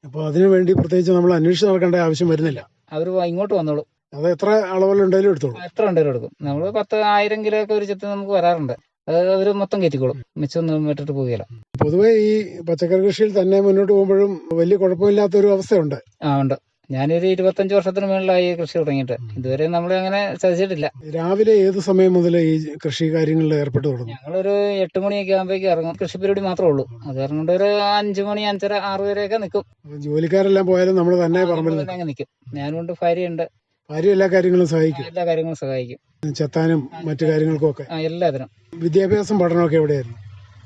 അപ്പൊ അതിനുവേണ്ടി പ്രത്യേകിച്ച് നമ്മൾ അന്വേഷിച്ച് നടക്കേണ്ട ആവശ്യം വരുന്നില്ല. അവർ ഇങ്ങോട്ട് വന്നോളും. അത് എത്ര അളവിലുണ്ടെങ്കിലും എടുത്തോളും. എത്ര ഉണ്ടെങ്കിലും എടുക്കും. നമ്മള് 10,000 കിലോ ഒക്കെ ഒരു ചെത്ത് നമുക്ക് വരാറുണ്ട്. അത് അവര് മൊത്തം കയറ്റിക്കോളും, മിച്ചൊന്നും ഇട്ടിട്ട് പോവുകയില്ല. പൊതുവെ ഈ പച്ചക്കറി കൃഷിയിൽ തന്നെ മുന്നോട്ട് പോകുമ്പോഴും വലിയ കുഴപ്പമില്ലാത്തൊരു അവസ്ഥയുണ്ട്. ഉണ്ട്. ഞാനൊരു 25 വർഷത്തിന് മുകളിലായി കൃഷി തുടങ്ങിയിട്ട്. ഇതുവരെ നമ്മൾ അങ്ങനെ സാധിച്ചിട്ടില്ല. രാവിലെ ഏത് സമയം മുതൽ ഈ കൃഷി കാര്യങ്ങളിൽ ഏർപ്പെട്ടു തുടങ്ങും? ഞങ്ങളൊരു 8 മണിയൊക്കെ ആകുമ്പോഴേക്കും ഇറങ്ങും. കൃഷി പരിപാടി മാത്രമേ ഉള്ളൂ. അത് കാരണം കൊണ്ട് ഒരു 5 മണി 5:30 6 വരെയൊക്കെ നിൽക്കും. ജോലിക്കാരെല്ലാം പോയാലും നമ്മൾ തന്നെ പറമ്പിൽ നിൽക്കും. ഞാനുണ്ട്, ഭാര്യയുണ്ട്. ഭാര്യ എല്ലാ കാര്യങ്ങളും സഹായിക്കും. എല്ലാ കാര്യങ്ങളും സഹായിക്കും, ചെത്താനും മറ്റു കാര്യങ്ങൾക്കും ഒക്കെ. എല്ലാത്തിനും. വിദ്യാഭ്യാസം പഠനമൊക്കെ എവിടെയായിരുന്നു?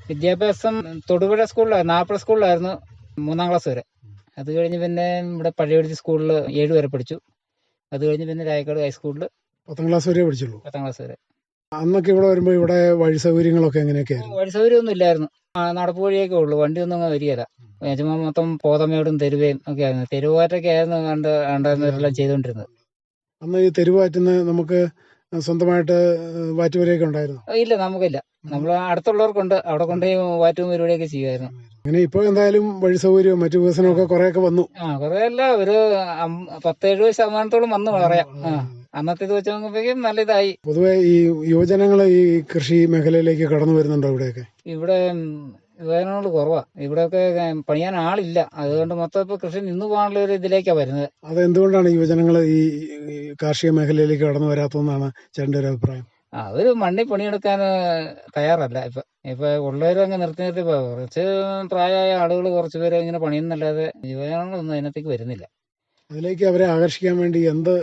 വിദ്യാഭ്യാസം തൊടുപുഴ സ്കൂളിലായിരുന്നു, ആപ്പിൾ സ്കൂളിലായിരുന്നു 3-ാം ക്ലാസ് വരെ. അത് കഴിഞ്ഞ് പിന്നെ ഇവിടെ പഴയപടി സ്കൂളിൽ 7 വരെ പഠിച്ചു. അത് കഴിഞ്ഞ് പിന്നെ രായക്കാട് ഹൈസ്കൂളിൽ 10ാം ക്ലാസ് വരെ പഠിച്ചുള്ളൂ. 10ാം ക്ലാസ് വരെ. അന്നൊക്കെ ഇവിടെ വരുമ്പോൾ ഇവിടെ വഴി സൗകര്യങ്ങളൊക്കെ എങ്ങനെയൊക്കെയായിരുന്നു? വഴി സൗകര്യമൊന്നും ഇല്ലായിരുന്നു. നടപ്പ് വഴിയൊക്കെ ഉള്ളൂ. വണ്ടിയൊന്നും അങ്ങ് വരികയില്ല. യജമാൻ മൊത്തം പോതമേടും തെരുവേയും ഒക്കെ ആയിരുന്നു. തെരുവാറ്റൊക്കെ ആയിരുന്നു കണ്ടവരെല്ലാം ചെയ്തുകൊണ്ടിരുന്നത്. അന്ന് ഈ തെരുവാറ്റുന്ന നമുക്ക് സ്വന്തമായിട്ട് വാറ്റുവരെയൊക്കെ ഉണ്ടായിരുന്നു? ഇല്ല, നമുക്കില്ല. നമ്മൾ അടുത്തുള്ളവർക്കുണ്ട്. അവിടെ കൊണ്ടുപോയി വാറ്റും പരിപാടിയൊക്കെ ചെയ്യുമായിരുന്നു. അങ്ങനെ ഇപ്പോൾ എന്തായാലും വഴി സൗകര്യവും മറ്റു വികസനമൊക്കെ കുറെയൊക്കെ വന്നു. കുറെയല്ല, ഒരു 10-70% വന്നു പറയാം. അന്നത്തെ ഇത് വെച്ച് നോക്കുമ്പോഴേക്കും നല്ല ഇതായി. പൊതുവെ ഈ യുവജനങ്ങൾ ഈ കൃഷി മേഖലയിലേക്ക് കടന്നു വരുന്നുണ്ടോ ഇവിടെയൊക്കെ? ഇവിടെ യുവജനങ്ങൾ കുറവാ. ഇവിടെയൊക്കെ പണിയാൻ ആളില്ല. അതുകൊണ്ട് മൊത്തം ഇപ്പൊ കൃഷി നിന്നു പോകാനുള്ള ഒരു ഇതിലേക്കാണ് വരുന്നത്. അത് എന്തുകൊണ്ടാണ് യുവജനങ്ങൾ ഈ കാർഷിക മേഖലയിലേക്ക് കടന്നു വരാത്തതെന്നാണ് ചേട്ടൻ്റെ ഒരു അഭിപ്രായം? അവര് മണ്ണിൽ പണിയെടുക്കാൻ തയ്യാറല്ല. ഇപ്പൊ ഉള്ളവരും അങ്ങ് നിർത്തി കുറച്ച് പ്രായമായ ആളുകൾ കുറച്ച് പേര് ഇങ്ങനെ പണിയുന്നല്ലാതെ യുവജനങ്ങളൊന്നും അതിനകത്തേക്ക് വരുന്നില്ല. അതിലേക്ക് അവരെ ആകർഷിക്കാൻ വേണ്ടി എന്ത്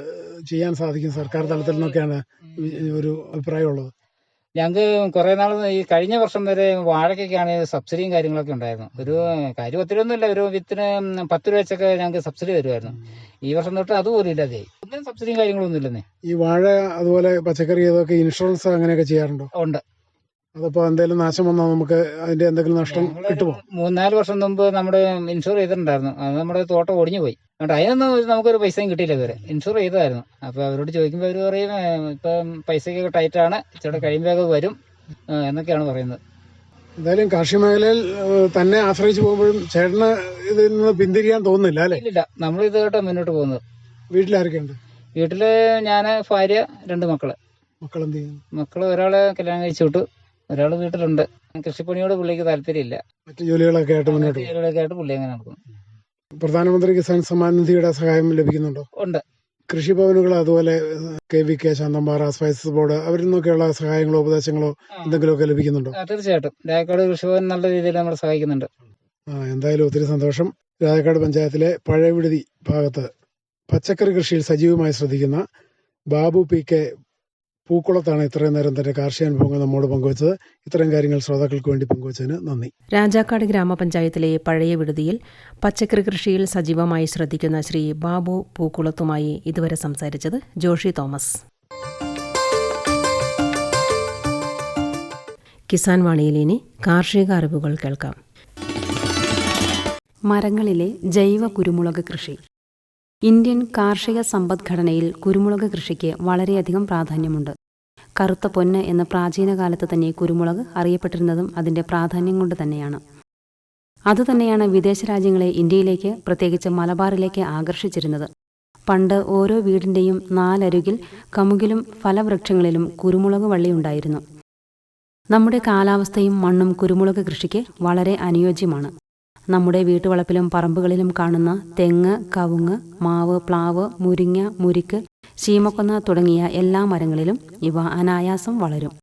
ചെയ്യാൻ സാധിക്കും സർക്കാർ തലത്തിൽ നിന്നൊക്കെയാണ് ഒരു അഭിപ്രായമുള്ളത്? ഞങ്ങൾക്ക് കുറെ നാൾ ഈ കഴിഞ്ഞ വർഷം വരെ വാഴയ്ക്കൊക്കെയാണ് സബ്സിഡിയും കാര്യങ്ങളൊക്കെ ഉണ്ടായിരുന്നു. ഒരു കാര്യം ഒത്തിരി ഒന്നുമില്ല. ഒരു വിത്തിന് 10 രൂപ വെച്ചൊക്കെ ഞങ്ങൾക്ക് സബ്സിഡി വരുമായിരുന്നു. ഈ വർഷം തൊട്ട് അതുപോലും ഇല്ലാതെയായി. ഒന്നും സബ്സിഡിയും കാര്യങ്ങളൊന്നും ഇല്ലെന്നേ. ഈ വാഴ അതുപോലെ പച്ചക്കറി അതൊക്കെ ഇൻഷുറൻസ് അങ്ങനെയൊക്കെ ചെയ്യാറുണ്ടോ? ഉണ്ട്. അതപ്പോൾ എന്തെങ്കിലും നാശം വന്നാൽ നമുക്ക് അതിന്റെ എന്തെങ്കിലും നഷ്ടം കിട്ടുമോ? 3-4 വർഷം മുമ്പ് നമ്മുടെ ഇൻഷുർ ചെയ്തിട്ടുണ്ടായിരുന്നു. അത് നമ്മുടെ തോട്ടം ഒടിഞ്ഞു പോയി. അതുകൊണ്ട് അതിനൊന്നും നമുക്കൊരു പൈസയും കിട്ടിയില്ല ഇതുവരെ. ഇൻഷുർ ചെയ്തായിരുന്നു. അപ്പോൾ അവരോട് ചോദിക്കുമ്പോൾ അവർ പറയും ഇപ്പം പൈസയ്ക്ക് ടൈറ്റാണ്, ഇച്ചിരി കഴിയുമ്പോൾ വരും എന്നൊക്കെയാണ് പറയുന്നത്. എന്തായാലും കാർഷിക മേഖലയിൽ തന്നെ ആശ്രയിച്ച് പോകുമ്പോഴും ചേട്ടന് ഇതിൽ നിന്ന് പിന്തിരിയാൻ തോന്നുന്നില്ല അല്ലേ? ഇല്ല, നമ്മൾ ഇതുമായിട്ട് മുന്നോട്ട് പോകുന്നത്. വീട്ടിലാരൊക്കെയുണ്ട്? വീട്ടില് ഞാൻ, ഭാര്യ, 2 മക്കള്. മക്കളെന്ത് ചെയ്യുന്നു? മക്കള് ഒരാള് കല്യാണം കഴിച്ചു വിട്ടു, ഒരാള് വീട്ടിലുണ്ട്. കൃഷിപ്പണിയോട് പുള്ളിക്ക് താല്പര്യമില്ല. മറ്റു ജോലികളൊക്കെ ആയിട്ട് മുന്നോട്ട് പോകും. ജോലികളൊക്കെ ആയിട്ട് പുള്ളി അങ്ങനെ നടക്കുന്നു. പ്രധാനമന്ത്രി കിസാൻ സമ്മാൻ നിധിയുടെ സഹായം ലഭിക്കുന്നുണ്ടോ? ഉണ്ട്. കൃഷിഭവനുകൾ അതുപോലെ KVK, ശാന്തമ്പാറ, സ്പൈസസ് ബോർഡ് അവരിൽ നിന്നൊക്കെയുള്ള സഹായങ്ങളോ ഉപദേശങ്ങളോ എന്തെങ്കിലുമൊക്കെ ലഭിക്കുന്നുണ്ടോ? തീർച്ചയായിട്ടും രായക്കാട് കൃഷിഭവൻ നല്ല രീതിയിൽ നമ്മളെ സഹായിക്കുന്നുണ്ട്. എന്തായാലും ഒത്തിരി സന്തോഷം. രായക്കാട് പഞ്ചായത്തിലെ പഴയ വിടുതി ഭാഗത്ത് പച്ചക്കറി കൃഷിയിൽ സജീവമായി ശ്രദ്ധിക്കുന്ന ബാബു PK പൂക്കുളത്താണ് ഇത്രയും നേരം തന്റെ കാർഷിക അനുഭവങ്ങൾ നമ്മോട് പങ്കുവച്ചത്. ഇത്തരം കാര്യങ്ങൾ ശ്രോതാക്കൾക്ക് വേണ്ടി പങ്കുവച്ചതിന് നന്ദി. രാജാക്കാട് ഗ്രാമപഞ്ചായത്തിലെ പഴയ വിടുതിയിൽ പച്ചക്കറി കൃഷിയിൽ സജീവമായി ശ്രദ്ധിക്കുന്ന ശ്രീ ബാബു പൂക്കുളത്തുമായി ഇതുവരെ സംസാരിച്ചത് ജോഷി തോമസ്. കിസാൻ വാണിയിൽ ഇനി കാർഷിക അറിവുകൾ കേൾക്കാം. മരങ്ങളിലെ ജൈവ കുരുമുളക് കൃഷി. ഇന്ത്യൻ കാർഷിക സമ്പദ്ഘടനയിൽ കുരുമുളക് കൃഷിക്ക് വളരെയധികം പ്രാധാന്യമുണ്ട്. കറുത്ത പൊന്ന് എന്ന പ്രാചീന കാലത്ത് തന്നെ കുരുമുളക് അറിയപ്പെട്ടിരുന്നതും അതിൻ്റെ പ്രാധാന്യം കൊണ്ട് തന്നെയാണ്. അതുതന്നെയാണ് വിദേശ രാജ്യങ്ങളെ ഇന്ത്യയിലേക്ക്, പ്രത്യേകിച്ച് മലബാറിലേക്ക് ആകർഷിച്ചിരുന്നത്. പണ്ട് ഓരോ വീടിൻ്റെയും 4 അരികിൽ കമുകിലും ഫലവൃക്ഷങ്ങളിലും കുരുമുളക് വള്ളിയുണ്ടായിരുന്നു. നമ്മുടെ കാലാവസ്ഥയും മണ്ണും കുരുമുളക് കൃഷിക്ക് വളരെ അനുയോജ്യമാണ്. നമ്മുടെ വീട്ടുവളപ്പിലും പറമ്പുകളിലും കാണുന്ന തെങ്ങ്, കവുങ്ങ്, മാവ്, പ്ലാവ്, മുരിങ്ങ, മുരിക്ക്, ശീമക്കൊന്ന തുടങ്ങിയ എല്ലാ മരങ്ങളിലും ഇവ അനായാസം വളരും.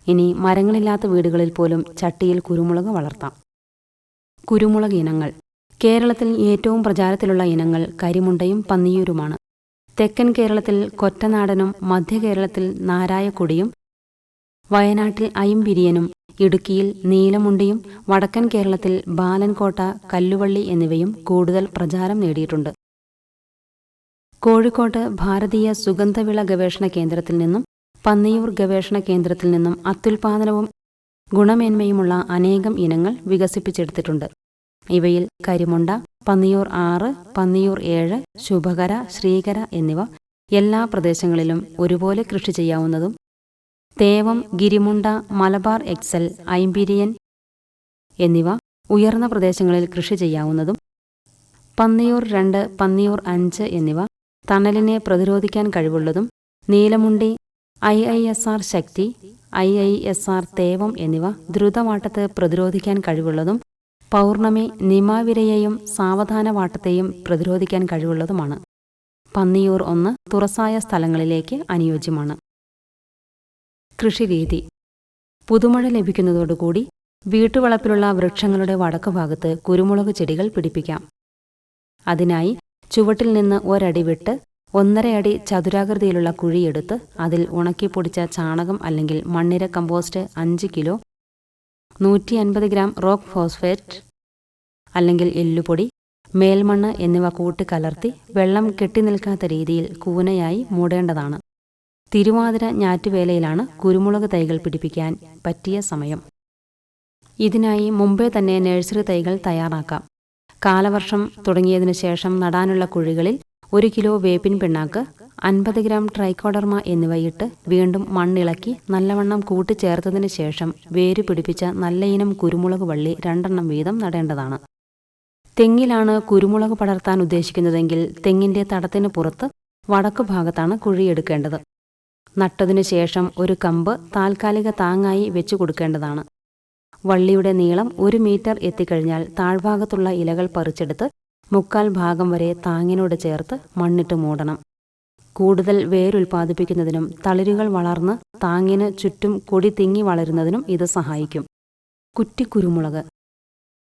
ഇനി മരങ്ങളില്ലാത്ത വീടുകളിൽ പോലും ചട്ടിയിൽ കുരുമുളക് വളർത്താം. കുരുമുളക് ഇനങ്ങൾ. കേരളത്തിൽ ഏറ്റവും പ്രചാരത്തിലുള്ള ഇനങ്ങൾ കരിമുണ്ടയും പന്നിയൂരുമാണ്. തെക്കൻ കേരളത്തിൽ കൊറ്റനാടനും മധ്യ കേരളത്തിൽ നാരായക്കൊടിയും വയനാട്ടിൽ ഐംപിരിയനും ഇടുക്കിയിൽ നീലമുണ്ടിയും വടക്കൻ കേരളത്തിൽ ബാലൻകോട്ട, കല്ലുവള്ളി എന്നിവയും കൂടുതൽ പ്രചാരം നേടിയിട്ടുണ്ട്. കോഴിക്കോട്ട് ഭാരതീയ സുഗന്ധവിള ഗവേഷണ കേന്ദ്രത്തിൽ നിന്നും പന്നിയൂർ ഗവേഷണ കേന്ദ്രത്തിൽ നിന്നും അത്യുൽപാദനവും ഗുണമേന്മയുമുള്ള അനേകം ഇനങ്ങൾ വികസിപ്പിച്ചെടുത്തിട്ടുണ്ട്. ഇവയിൽ കരിമുണ്ട, പന്നിയൂർ 6, പന്നിയൂർ 7, ശുഭകര, ശ്രീകര എന്നിവ എല്ലാ പ്രദേശങ്ങളിലും ഒരുപോലെ കൃഷി ചെയ്യാവുന്നതും തേവം, ഗിരിമുണ്ട, മലബാർ എക്സൽ, ഐംപിരിയൻ എന്നിവ ഉയർന്ന പ്രദേശങ്ങളിൽ കൃഷി ചെയ്യാവുന്നതും പന്നിയൂർ 2, പന്നിയൂർ 5 എന്നിവ തണലിനെ പ്രതിരോധിക്കാൻ കഴിവുള്ളതും നീലമുണ്ടി, IISR ശക്തി, IISR തേവം എന്നിവ ദ്രുതവാട്ടത്തെ പ്രതിരോധിക്കാൻ കഴിവുള്ളതും പൗർണമി, നിമാവിരയെയും സാവധാനവാട്ടത്തെയും പ്രതിരോധിക്കാൻ കഴിവുള്ളതുമാണ്. പന്നിയൂർ 1 തുറസായ സ്ഥലങ്ങളിലേക്ക് അനുയോജ്യമാണ്. കൃഷിരീതി. പുതുമഴ ലഭിക്കുന്നതോടുകൂടി വീട്ടുവളപ്പിലുള്ള വൃക്ഷങ്ങളുടെ വടക്കുഭാഗത്ത് കുരുമുളക് ചെടികൾ പിടിപ്പിക്കാം. അതിനായി ചുവട്ടിൽ നിന്ന് 1 അടി വിട്ട് 1.5 അടി ചതുരാകൃതിയിലുള്ള കുഴിയെടുത്ത് അതിൽ ഉണക്കിപ്പൊടിച്ച ചാണകം അല്ലെങ്കിൽ മണ്ണിര compost 5 kilo, 150 gram rock phosphate അല്ലെങ്കിൽ എല്ലുപൊടി, മേൽമണ്ണ് എന്നിവ കൂട്ടിക്കലർത്തി വെള്ളം കെട്ടിനിൽക്കാത്ത രീതിയിൽ കൂനയായി മൂടേണ്ടതാണ്. തിരുവാതിര ഞാറ്റുവേലയിലാണ് കുരുമുളക് തൈകൾ പിടിപ്പിക്കാൻ പറ്റിയ സമയം. ഇതിനായി മുമ്പേ തന്നെ നഴ്സറി തൈകൾ തയ്യാറാക്കാം. കാലവർഷം തുടങ്ങിയതിനു ശേഷം നടാനുള്ള കുഴികളിൽ 1 കിലോ വേപ്പിൻ പിണ്ണാക്ക്, 50 ഗ്രാം ട്രൈക്കോഡർമ എന്നിവയിട്ട് വീണ്ടും മണ്ണിളക്കി നല്ലവണ്ണം കൂട്ടിച്ചേർത്തതിനു ശേഷം വേര് പിടിപ്പിച്ച നല്ലയിനം കുരുമുളക് വള്ളി 2 എണ്ണം വീതം നടേണ്ടതാണ്. തെങ്ങിലാണ് കുരുമുളക് പടർത്താൻ ഉദ്ദേശിക്കുന്നതെങ്കിൽ തെങ്ങിന്റെ തടത്തിന് പുറത്ത് വടക്കു ഭാഗത്താണ് കുഴിയെടുക്കേണ്ടത്. നട്ടതിനു ശേഷം ഒരു കമ്പ് താൽക്കാലിക താങ്ങായി വെച്ചു കൊടുക്കേണ്ടതാണ്. വള്ളിയുടെ നീളം 1 മീറ്റർ എത്തിക്കഴിഞ്ഞാൽ താഴ്ഭാഗത്തുള്ള ഇലകൾ പറിച്ചെടുത്ത് 1/4 ഭാഗം വരെ താങ്ങിനോട് ചേർത്ത് മണ്ണിട്ട് മൂടണം. കൂടുതൽ വേരുൽപാദിപ്പിക്കുന്നതിനും തളിരുകൾ വളർന്ന് താങ്ങിന് ചുറ്റും കൊടി തിങ്ങി വളരുന്നതിനും ഇത് സഹായിക്കും. കുറ്റിക്കുരുമുളക്.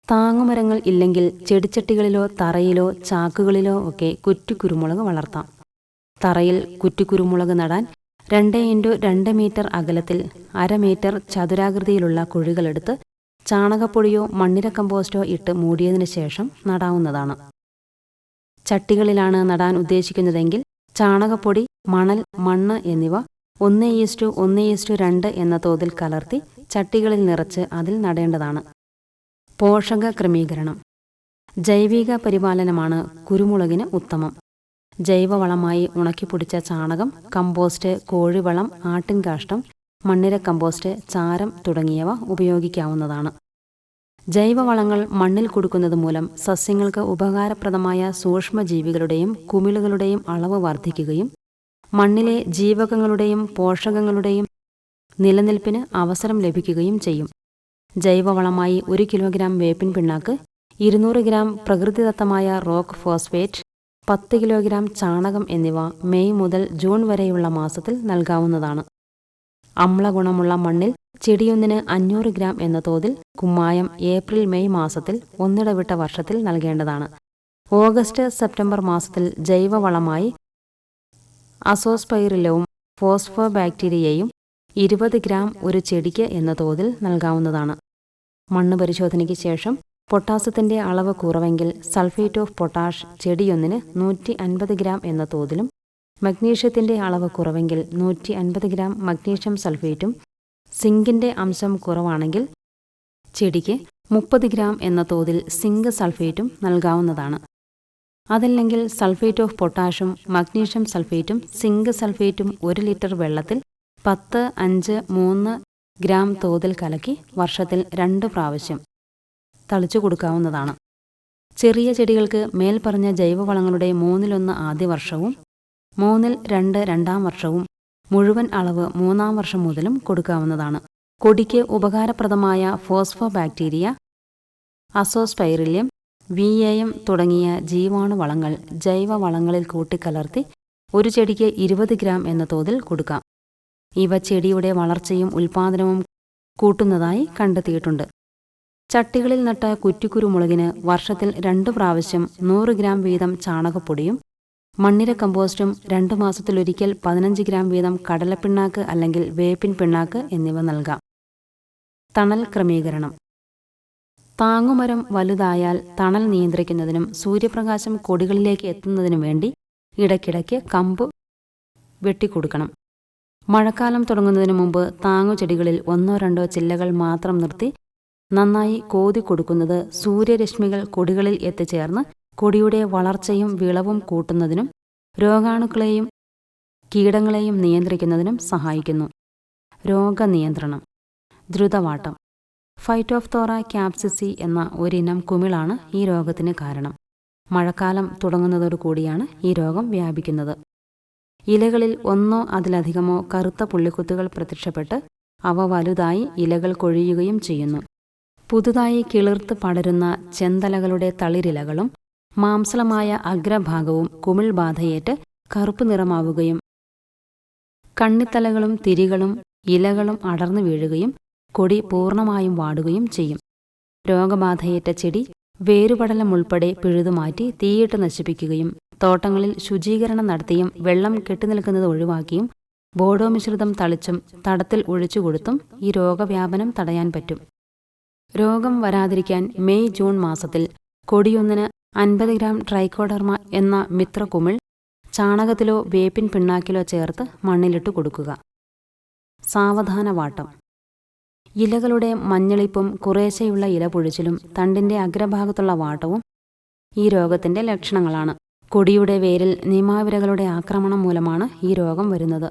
താങ്ങുമരങ്ങൾ ഇല്ലെങ്കിൽ ചെടിച്ചട്ടികളിലോ തറയിലോ ചാക്കുകളിലോ ഒക്കെ കുറ്റിക്കുരുമുളക് വളർത്താം. തറയിൽ കുറ്റിക്കുരുമുളക് നടാൻ 2x2 മീറ്റർ അകലത്തിൽ 1/2 മീറ്റർ ചതുരാകൃതിയിലുള്ള കുഴികളെടുത്ത് ചാണകപ്പൊടിയോ മണ്ണിര കമ്പോസ്റ്റോ ഇട്ട് മൂടിയതിനു ശേഷം നടാവുന്നതാണ്. ചട്ടികളിലാണ് നടാൻ ഉദ്ദേശിക്കുന്നതെങ്കിൽ ചാണകപ്പൊടി, മണൽ, മണ്ണ് എന്നിവ 1:1:2 എന്ന തോതിൽ കലർത്തി ചട്ടികളിൽ നിറച്ച് അതിൽ നടേണ്ടതാണ്. പോഷക ക്രമീകരണം. ജൈവിക പരിപാലനമാണ് കുരുമുളകിന് ഉത്തമം. ജൈവവളമായി ഉണക്കിപ്പൊടിച്ച ചാണകം, കമ്പോസ്റ്റ്, കോഴിവളം, ആട്ടിൻകാഷ്ടം, മണ്ണിര കമ്പോസ്റ്റ്, ചാരം തുടങ്ങിയവ ഉപയോഗിക്കാവുന്നതാണ്. ജൈവവളങ്ങൾ മണ്ണിൽ കൊടുക്കുന്നത് മൂലം സസ്യങ്ങൾക്ക് ഉപകാരപ്രദമായ സൂക്ഷ്മജീവികളുടെയും കുമിളുകളുടെയും അളവ് വർദ്ധിക്കുകയും മണ്ണിലെ ജീവകങ്ങളുടെയും പോഷകങ്ങളുടെയും നിലനിൽപ്പിന് അവസരം ലഭിക്കുകയും ചെയ്യും. ജൈവവളമായി 1 കിലോഗ്രാം വേപ്പിൻ പിണ്ണാക്ക്, 200 ഗ്രാം പ്രകൃതിദത്തമായ റോക്ക് ഫോസ്ഫേറ്റ്, 10 കിലോഗ്രാം ചാണകം എന്നിവ മെയ് മുതൽ ജൂൺ വരെയുള്ള മാസത്തിൽ നൽകാവുന്നതാണ്. അമ്ലഗുണമുള്ള മണ്ണിൽ ചെടിയൊന്നിന് 500 ഗ്രാം എന്ന തോതിൽ കുമ്മായം ഏപ്രിൽ മെയ് മാസത്തിൽ ഒന്നിടവിട്ട വർഷത്തിൽ നൽകേണ്ടതാണ്. ഓഗസ്റ്റ് സെപ്റ്റംബർ മാസത്തിൽ ജൈവവളമായി അസോസ്പൈറിലവും ഫോസ്ഫോബാക്ടീരിയയും 20 ഗ്രാം ഒരു ചെടിക്ക് എന്ന തോതിൽ നൽകാവുന്നതാണ്. മണ്ണ് പരിശോധനയ്ക്ക് ശേഷം പൊട്ടാസ്യത്തിൻ്റെ അളവ് കുറവെങ്കിൽ സൾഫേറ്റ് ഓഫ് പൊട്ടാഷ് ചെടിയൊന്നിന് 150 ഗ്രാം എന്ന തോതിലും മഗ്നീഷ്യത്തിൻ്റെ അളവ് കുറവെങ്കിൽ 150 ഗ്രാം മഗ്നീഷ്യം സൾഫേറ്റും സിങ്കിൻ്റെ അംശം കുറവാണെങ്കിൽ ചെടിക്ക് 30 ഗ്രാം എന്ന തോതിൽ സിങ്ക് സൾഫേറ്റും നൽകാവുന്നതാണ്. അതല്ലെങ്കിൽ സൾഫേറ്റ് ഓഫ് പൊട്ടാഷും മഗ്നീഷ്യം സൾഫേറ്റും സിങ്ക് സൾഫേറ്റും 1 ലിറ്റർ വെള്ളത്തിൽ 10, 5, 3 ഗ്രാം തോതിൽ കലക്കി വർഷത്തിൽ 2 പ്രാവശ്യം തളിച്ചു കൊടുക്കാവുന്നതാണ്. ചെറിയ ചെടികൾക്ക് മേൽപ്പറഞ്ഞ ജൈവവളങ്ങളുടെ 1/3 ആദ്യ വർഷവും 2/3 രണ്ടാം വർഷവും മുഴുവൻ അളവ് 3-ാം വർഷം മുതലും കൊടുക്കാവുന്നതാണ്. കൊടിക്ക് ഉപകാരപ്രദമായ ഫോസ്ഫോബാക്ടീരിയ, അസോസ്പൈറില്യം, VAM തുടങ്ങിയ ജീവാണുവളങ്ങൾ ജൈവവളങ്ങളിൽ കൂട്ടിക്കലർത്തി ഒരു ചെടിക്ക് 20 ഗ്രാം എന്ന തോതിൽ കൊടുക്കാം. ഇവ ചെടിയുടെ വളർച്ചയും ഉൽപ്പാദനവും കൂട്ടുന്നതായി കണ്ടെത്തിയിട്ടുണ്ട്. ചട്ടികളിൽ നട്ട കുറ്റിക്കുരുമുളകിന് വർഷത്തിൽ 2 പ്രാവശ്യം 100 ഗ്രാം വീതം ചാണകപ്പൊടിയും മണ്ണിര കമ്പോസ്റ്റും 2 മാസത്തിലൊരിക്കൽ 15 ഗ്രാം വീതം കടലപ്പിണ്ണാക്ക് അല്ലെങ്കിൽ വേപ്പിൻ പിണ്ണാക്ക് എന്നിവ നൽകാം. തണൽ ക്രമീകരണം. താങ്ങുമരം വലുതായാൽ തണൽ നിയന്ത്രിക്കുന്നതിനും സൂര്യപ്രകാശം കൊടികളിലേക്ക് എത്തുന്നതിനും വേണ്ടി ഇടയ്ക്കിടയ്ക്ക് കമ്പ് വെട്ടിക്കൊടുക്കണം. മഴക്കാലം തുടങ്ങുന്നതിന് മുമ്പ് താങ്ങുചെടികളിൽ 1-2 ചില്ലകൾ മാത്രം നിർത്തി നന്നായി കോതി കൊടുക്കുന്നത് സൂര്യരശ്മികൾ കൊടികളിൽ എത്തിച്ചേർന്ന് കൊടിയുടെ വളർച്ചയും വിളവും കൂട്ടുന്നതിനും രോഗാണുക്കളെയും കീടങ്ങളെയും നിയന്ത്രിക്കുന്നതിനും സഹായിക്കുന്നു. രോഗനിയന്ത്രണം. ദ്രുതവാട്ടം. ഫൈറ്റോഫ്തോറ ക്യാപ്സിസി എന്ന ഒരിനം കുമിളാണ് ഈ രോഗത്തിന് കാരണം. മഴക്കാലം തുടങ്ങുന്നതോടുകൂടിയാണ് ഈ രോഗം വ്യാപിക്കുന്നത്. ഇലകളിൽ 1 അതിലധികമോ കറുത്ത പുള്ളിക്കുത്തുകൾ പ്രത്യക്ഷപ്പെട്ട് അവ വലുതായി ഇലകൾ കൊഴിയുകയും ചെയ്യുന്നു. പുതുതായി കിളിർത്ത് പടരുന്ന ചെന്തലകളുടെ തളിരിലകളും മാംസളമായ അഗ്രഭാഗവും കുമിൾ ബാധയേറ്റ് കറുപ്പ് നിറമാവുകയും കണ്ണിത്തലകളും തിരികളും ഇലകളും അടർന്നു വീഴുകയും കൊടി പൂർണ്ണമായും വാടുകയും ചെയ്യും. രോഗബാധയേറ്റ ചെടി വേരുപടലം ഉൾപ്പെടെ പിഴുതുമാറ്റി തീയിട്ട് നശിപ്പിക്കുകയും തോട്ടങ്ങളിൽ ശുചീകരണം നടത്തിയും വെള്ളം കെട്ടിനിൽക്കുന്നത് ഒഴിവാക്കിയും ബോഡോ മിശ്രിതം തളിച്ചും തടത്തിൽ ഒഴിച്ചുകൊടുത്തും ഈ രോഗവ്യാപനം തടയാൻ പറ്റും. രോഗം വരാതിരിക്കാൻ മെയ് ജൂൺ മാസത്തിൽ കൊടിയൊന്നിന് 50 ഗ്രാം ട്രൈക്കോഡർമ എന്ന മിത്രകുമിൾ ചാണകത്തിലോ വേപ്പിൻ പിണ്ണാക്കിലോ ചേർത്ത് മണ്ണിലിട്ട് കൊടുക്കുക. സാവധാനവാട്ടം. ഇലകളുടെ മഞ്ഞളിപ്പും കുറേശ്ശെയുള്ള ഇലപൊഴിച്ചിലും തണ്ടിൻ്റെ അഗ്രഭാഗത്തുള്ള വാട്ടവും ഈ രോഗത്തിൻ്റെ ലക്ഷണങ്ങളാണ്. കൊടിയുടെ വേരിൽ നിമാവിരകളുടെ ആക്രമണം മൂലമാണ് ഈ രോഗം വരുന്നത്.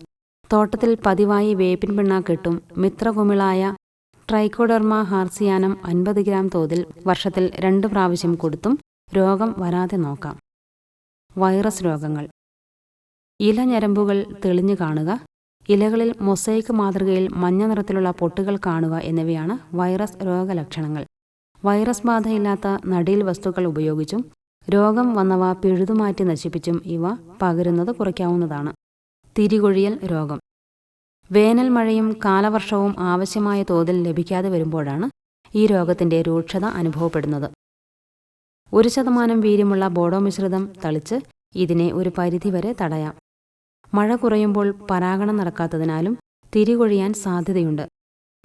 തോട്ടത്തിൽ പതിവായി വേപ്പിൻ പിണ്ണാക്കിട്ടും മിത്രകുമിളായ ട്രൈക്കോഡർമ ഹാർസിയാനം 50 ഗ്രാം തോതിൽ വർഷത്തിൽ 2 പ്രാവശ്യം കൊടുത്തും രോഗം വരാതെ നോക്കാം. വൈറസ് രോഗങ്ങൾ. ഇലഞരമ്പുകൾ തെളിഞ്ഞു കാണുക, ഇലകളിൽ മൊസൈക്ക് മാതൃകയിൽ മഞ്ഞ നിറത്തിലുള്ള പൊട്ടുകൾ കാണുക എന്നിവയാണ് വൈറസ് രോഗലക്ഷണങ്ങൾ. വൈറസ് ബാധയില്ലാത്ത നടീൽ വസ്തുക്കൾ ഉപയോഗിച്ചും രോഗം വന്നവ പിഴുതുമാറ്റി നശിപ്പിച്ചും ഇവ പകരുന്നത് കുറയ്ക്കാവുന്നതാണ്. തിരികൊഴിയൽ രോഗം. വേനൽ മഴയും കാലവർഷവും ആവശ്യമായ തോതിൽ ലഭിക്കാതെ വരുമ്പോഴാണ് ഈ രോഗത്തിൻ്റെ രൂക്ഷത അനുഭവപ്പെടുന്നത്. 1% വീര്യമുള്ള ബോഡോ മിശ്രിതം തളിച്ച് ഇതിനെ ഒരു പരിധിവരെ തടയാം. മഴ കുറയുമ്പോൾ പരാഗണം നടക്കാത്തതിനാലും തിരികൊഴിയാൻ സാധ്യതയുണ്ട്.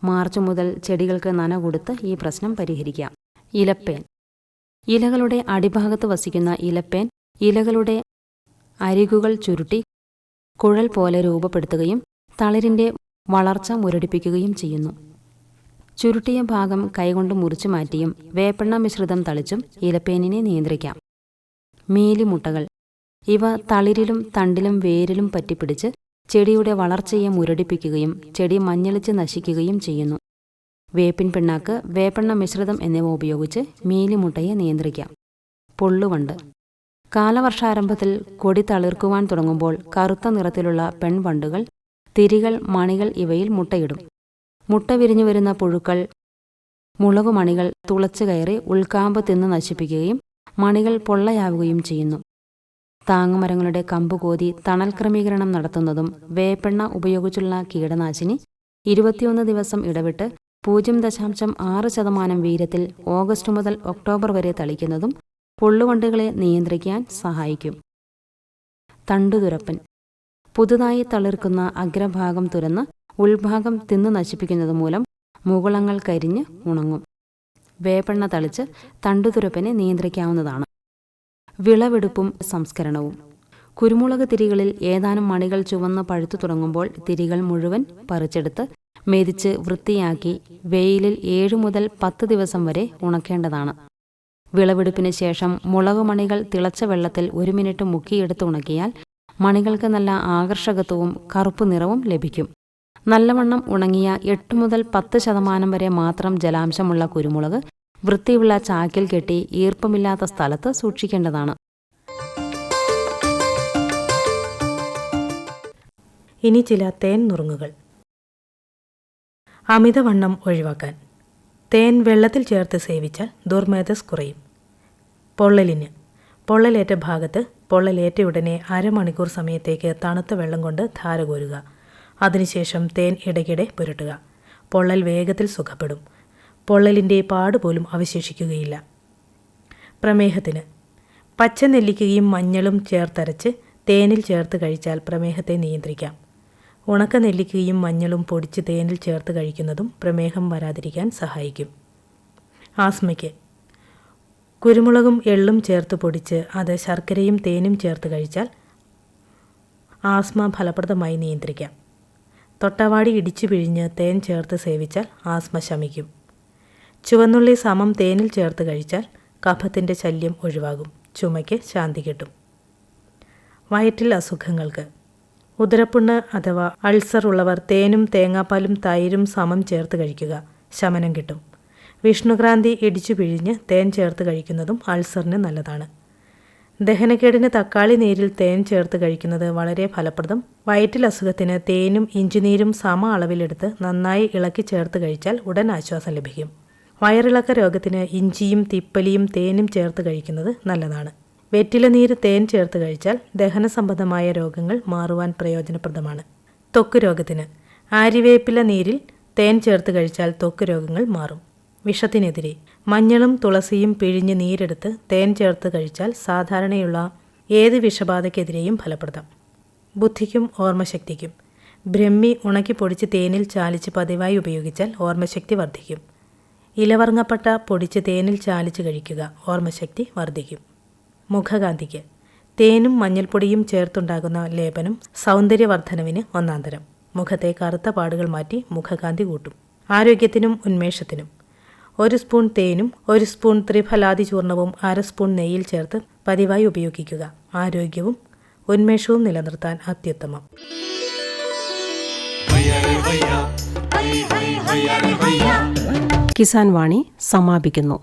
മാർച്ച് മുതൽ ചെടികൾക്ക് നന കൊടുത്ത് ഈ പ്രശ്നം പരിഹരിക്കാം. ഇലപ്പേൻ. ഇലകളുടെ അടിഭാഗത്ത് വസിക്കുന്ന ഇലപ്പേൻ ഇലകളുടെ അരികുകൾ ചുരുട്ടി കുഴൽ പോലെ രൂപപ്പെടുത്തുകയും തളിരിൻ്റെ വളർച്ച മുരടിപ്പിക്കുകയും ചെയ്യുന്നു. ചുരുട്ടിയ ഭാഗം കൈകൊണ്ട് മുറിച്ചു മാറ്റിയും വേപ്പെണ്ണ മിശ്രിതം തളിച്ചും ഇലപ്പേനിനെ നിയന്ത്രിക്കാം. മീലിമുട്ടകൾ. ഇവ തളിരിലും തണ്ടിലും വേരിലും പറ്റിപ്പിടിച്ച് ചെടിയുടെ വളർച്ചയെ മുരടിപ്പിക്കുകയും ചെടി മഞ്ഞളിച്ച് നശിക്കുകയും ചെയ്യുന്നു. വേപ്പിൻ പിണ്ണാക്ക്, വേപ്പെണ്ണ മിശ്രിതം എന്നിവ ഉപയോഗിച്ച് മീലിമുട്ടയെ നിയന്ത്രിക്കാം. പൊള്ളുവണ്ട്. കാലവർഷാരംഭത്തിൽ കൊടി തളിർക്കുവാൻ തുടങ്ങുമ്പോൾ കറുത്ത നിറത്തിലുള്ള പെൺവണ്ടുകൾ, തിരികൾ, മണികൾ ഇവയിൽ മുട്ടയിടും. മുട്ട വിരിഞ്ഞു വരുന്ന പുഴുക്കൾ മുളകുമണികൾ തുളച്ചു കയറി ഉൾക്കാമ്പ് തിന്ന് നശിപ്പിക്കുകയും മണികൾ പൊള്ളയാവുകയും ചെയ്യുന്നു. താങ്ങുമരങ്ങളുടെ കമ്പ് കോതി തണൽ ക്രമീകരണം നടത്തുന്നതും വേപ്പെണ്ണ ഉപയോഗിച്ചുള്ള കീടനാശിനി 21 ദിവസം ഇടവിട്ട് 0.6% വീര്യത്തിൽ ഓഗസ്റ്റ് മുതൽ ഒക്ടോബർ വരെ തളിക്കുന്നതും പൊള്ളുവണ്ടുകളെ നിയന്ത്രിക്കാൻ സഹായിക്കും. തണ്ടുതുരപ്പൻ. പുതുതായി തളിർക്കുന്ന അഗ്രഭാഗം തുരന്ന് ഉൾഭാഗം തിന്നു നശിപ്പിക്കുന്നത് മൂലം മുകുളങ്ങൾ കരിഞ്ഞ് ഉണങ്ങും. വേപ്പെണ്ണ തളിച്ച് തണ്ടുതുരപ്പനെ നിയന്ത്രിക്കാവുന്നതാണ്. വിളവെടുപ്പും സംസ്കരണവും. കുരുമുളക് തിരികളിൽ ഏതാനും മണികൾ ചുവന്ന് പഴുത്തു തുടങ്ങുമ്പോൾ തിരികൾ മുഴുവൻ പറിച്ചെടുത്ത് മെതിച്ച് വൃത്തിയാക്കി വെയിലിൽ 7 മുതൽ 10 ദിവസം വരെ ഉണക്കേണ്ടതാണ്. വിളവെടുപ്പിന് ശേഷം മുളകുമണികൾ തിളച്ച വെള്ളത്തിൽ 1 മിനിറ്റ് മുക്കിയെടുത്ത് ഉണക്കിയാൽ മണികൾക്ക് നല്ല ആകർഷകത്വവും കറുപ്പ് നിറവും ലഭിക്കും. നല്ലവണ്ണം ഉണങ്ങിയ 8 മുതൽ 10% വരെ മാത്രം ജലാംശമുള്ള കുരുമുളക് വൃത്തിയുള്ള ചാക്കിൽ കെട്ടി ഈർപ്പമില്ലാത്ത സ്ഥലത്ത് സൂക്ഷിക്കേണ്ടതാണ്. ഇനി ചില തേൻ നുറുങ്ങുകൾ. അമിതവണ്ണം ഒഴിവാക്കാൻ തേൻ വെള്ളത്തിൽ ചേർത്ത് സേവിച്ചാൽ ദുർമേധസ് കുറയും. പൊള്ളലിന് പൊള്ളലേറ്റ ഭാഗത്ത് പൊള്ളലേറ്റ ഉടനെ 1/2 മണിക്കൂർ സമയത്തേക്ക് തണുത്ത വെള്ളം കൊണ്ട് ധാര കോരുക. അതിനുശേഷം തേൻ ഇടയ്ക്കിടെ പുരട്ടുക. പൊള്ളൽ വേഗത്തിൽ സുഖപ്പെടും. പൊള്ളലിൻ്റെ പാടുപോലും അവശേഷിക്കുകയില്ല. പ്രമേഹത്തിന് പച്ച നെല്ലിക്കയും മഞ്ഞളും ചേർത്തരച്ച് തേനിൽ ചേർത്ത് കഴിച്ചാൽ പ്രമേഹത്തെ നിയന്ത്രിക്കാം. ഉണക്ക നെല്ലിക്കയും മഞ്ഞളും പൊടിച്ച് തേനിൽ ചേർത്ത് കഴിക്കുന്നതും പ്രമേഹം വരാതിരിക്കാൻ സഹായിക്കും. ആസ്മയ്ക്ക് കുരുമുളകും എള്ളും ചേർത്ത് പൊടിച്ച് അത് ശർക്കരയും തേനും ചേർത്ത് കഴിച്ചാൽ ആസ്മ ഫലപ്രദമായി നിയന്ത്രിക്കാം. തൊട്ടവാടി ഇടിച്ചു പിഴിഞ്ഞ് തേൻ ചേർത്ത് സേവിച്ചാൽ ആസ്മ ശമിക്കും. ചുവന്നുള്ളി സമം തേനിൽ ചേർത്ത് കഴിച്ചാൽ കഫത്തിൻ്റെ ശല്യം ഒഴിവാകും. ചുമയ്ക്ക് ശാന്തി കിട്ടും. വയറ്റിൽ അസുഖങ്ങൾക്ക് ഉദരപ്പുണ്ണ് അഥവാ അൾസർ ഉള്ളവർ തേനും തേങ്ങാപ്പാലും തൈരും സമം ചേർത്ത് കഴിക്കുക. ശമനം കിട്ടും. വിഷ്ണുക്രാന്തി ഇടിച്ചു പിഴിഞ്ഞ് തേൻ ചേർത്ത് കഴിക്കുന്നതും അൾസറിന് നല്ലതാണ്. ദഹനക്കേടിന് തക്കാളി നീരിൽ തേൻ ചേർത്ത് കഴിക്കുന്നത് വളരെ ഫലപ്രദം. വയറ്റിൽ അസുഖത്തിന് തേനും ഇഞ്ചിനീരും സമ അളവിലെടുത്ത് നന്നായി ഇളക്കി ചേർത്ത് കഴിച്ചാൽ ഉടൻ ആശ്വാസം ലഭിക്കും. വയറിളക്ക രോഗത്തിന് ഇഞ്ചിയും തിപ്പലിയും തേനും ചേർത്ത് കഴിക്കുന്നത് നല്ലതാണ്. വെറ്റില നീര് തേൻ ചേർത്ത് കഴിച്ചാൽ ദഹന സംബന്ധമായ രോഗങ്ങൾ മാറുവാൻ പ്രയോജനപ്രദമാണ്. ത്വക്ക് രോഗത്തിന് ആര്യവേപ്പില നീരിൽ തേൻ ചേർത്ത് കഴിച്ചാൽ ത്വക്ക് രോഗങ്ങൾ മാറും. വിഷത്തിനെതിരെ മഞ്ഞളും തുളസിയും പിഴിഞ്ഞ് നീരെടുത്ത് തേൻ ചേർത്ത് കഴിച്ചാൽ സാധാരണയുള്ള ഏത് വിഷബാധയ്ക്കെതിരെയും ഫലപ്രദം. ബുദ്ധിക്കും ഓർമ്മശക്തിക്കും ബ്രഹ്മി ഉണക്കി പൊടിച്ച് തേനിൽ ചാലിച്ച് പതിവായി ഉപയോഗിച്ചാൽ ഓർമ്മശക്തി വർദ്ധിക്കും. ഇലവർങ്ങപ്പട്ട പൊടിച്ച് തേനിൽ ചാലിച്ച് കഴിക്കുക. ഓർമ്മശക്തി വർദ്ധിക്കും. മുഖകാന്തിക്ക് തേനും മഞ്ഞൾപ്പൊടിയും ചേർത്തുണ്ടാകുന്ന ലേപനം സൗന്ദര്യവർദ്ധനവിന് ഒന്നാന്തരം. മുഖത്തെ കറുത്ത പാടുകൾ മാറ്റി മുഖകാന്തി കൂട്ടും. ആരോഗ്യത്തിനും ഉന്മേഷത്തിനും 1 സ്പൂൺ തേനും 1 സ്പൂൺ ത്രിഫലാദി ചൂർണവും 1/2 സ്പൂൺ നെയ്യിൽ ചേർത്ത് പതിവായി ഉപയോഗിക്കുക. ആരോഗ്യവും ഉന്മേഷവും നിലനിർത്താൻ അത്യുത്തമം. കിസാൻ വാണി സമാപിക്കുന്നു.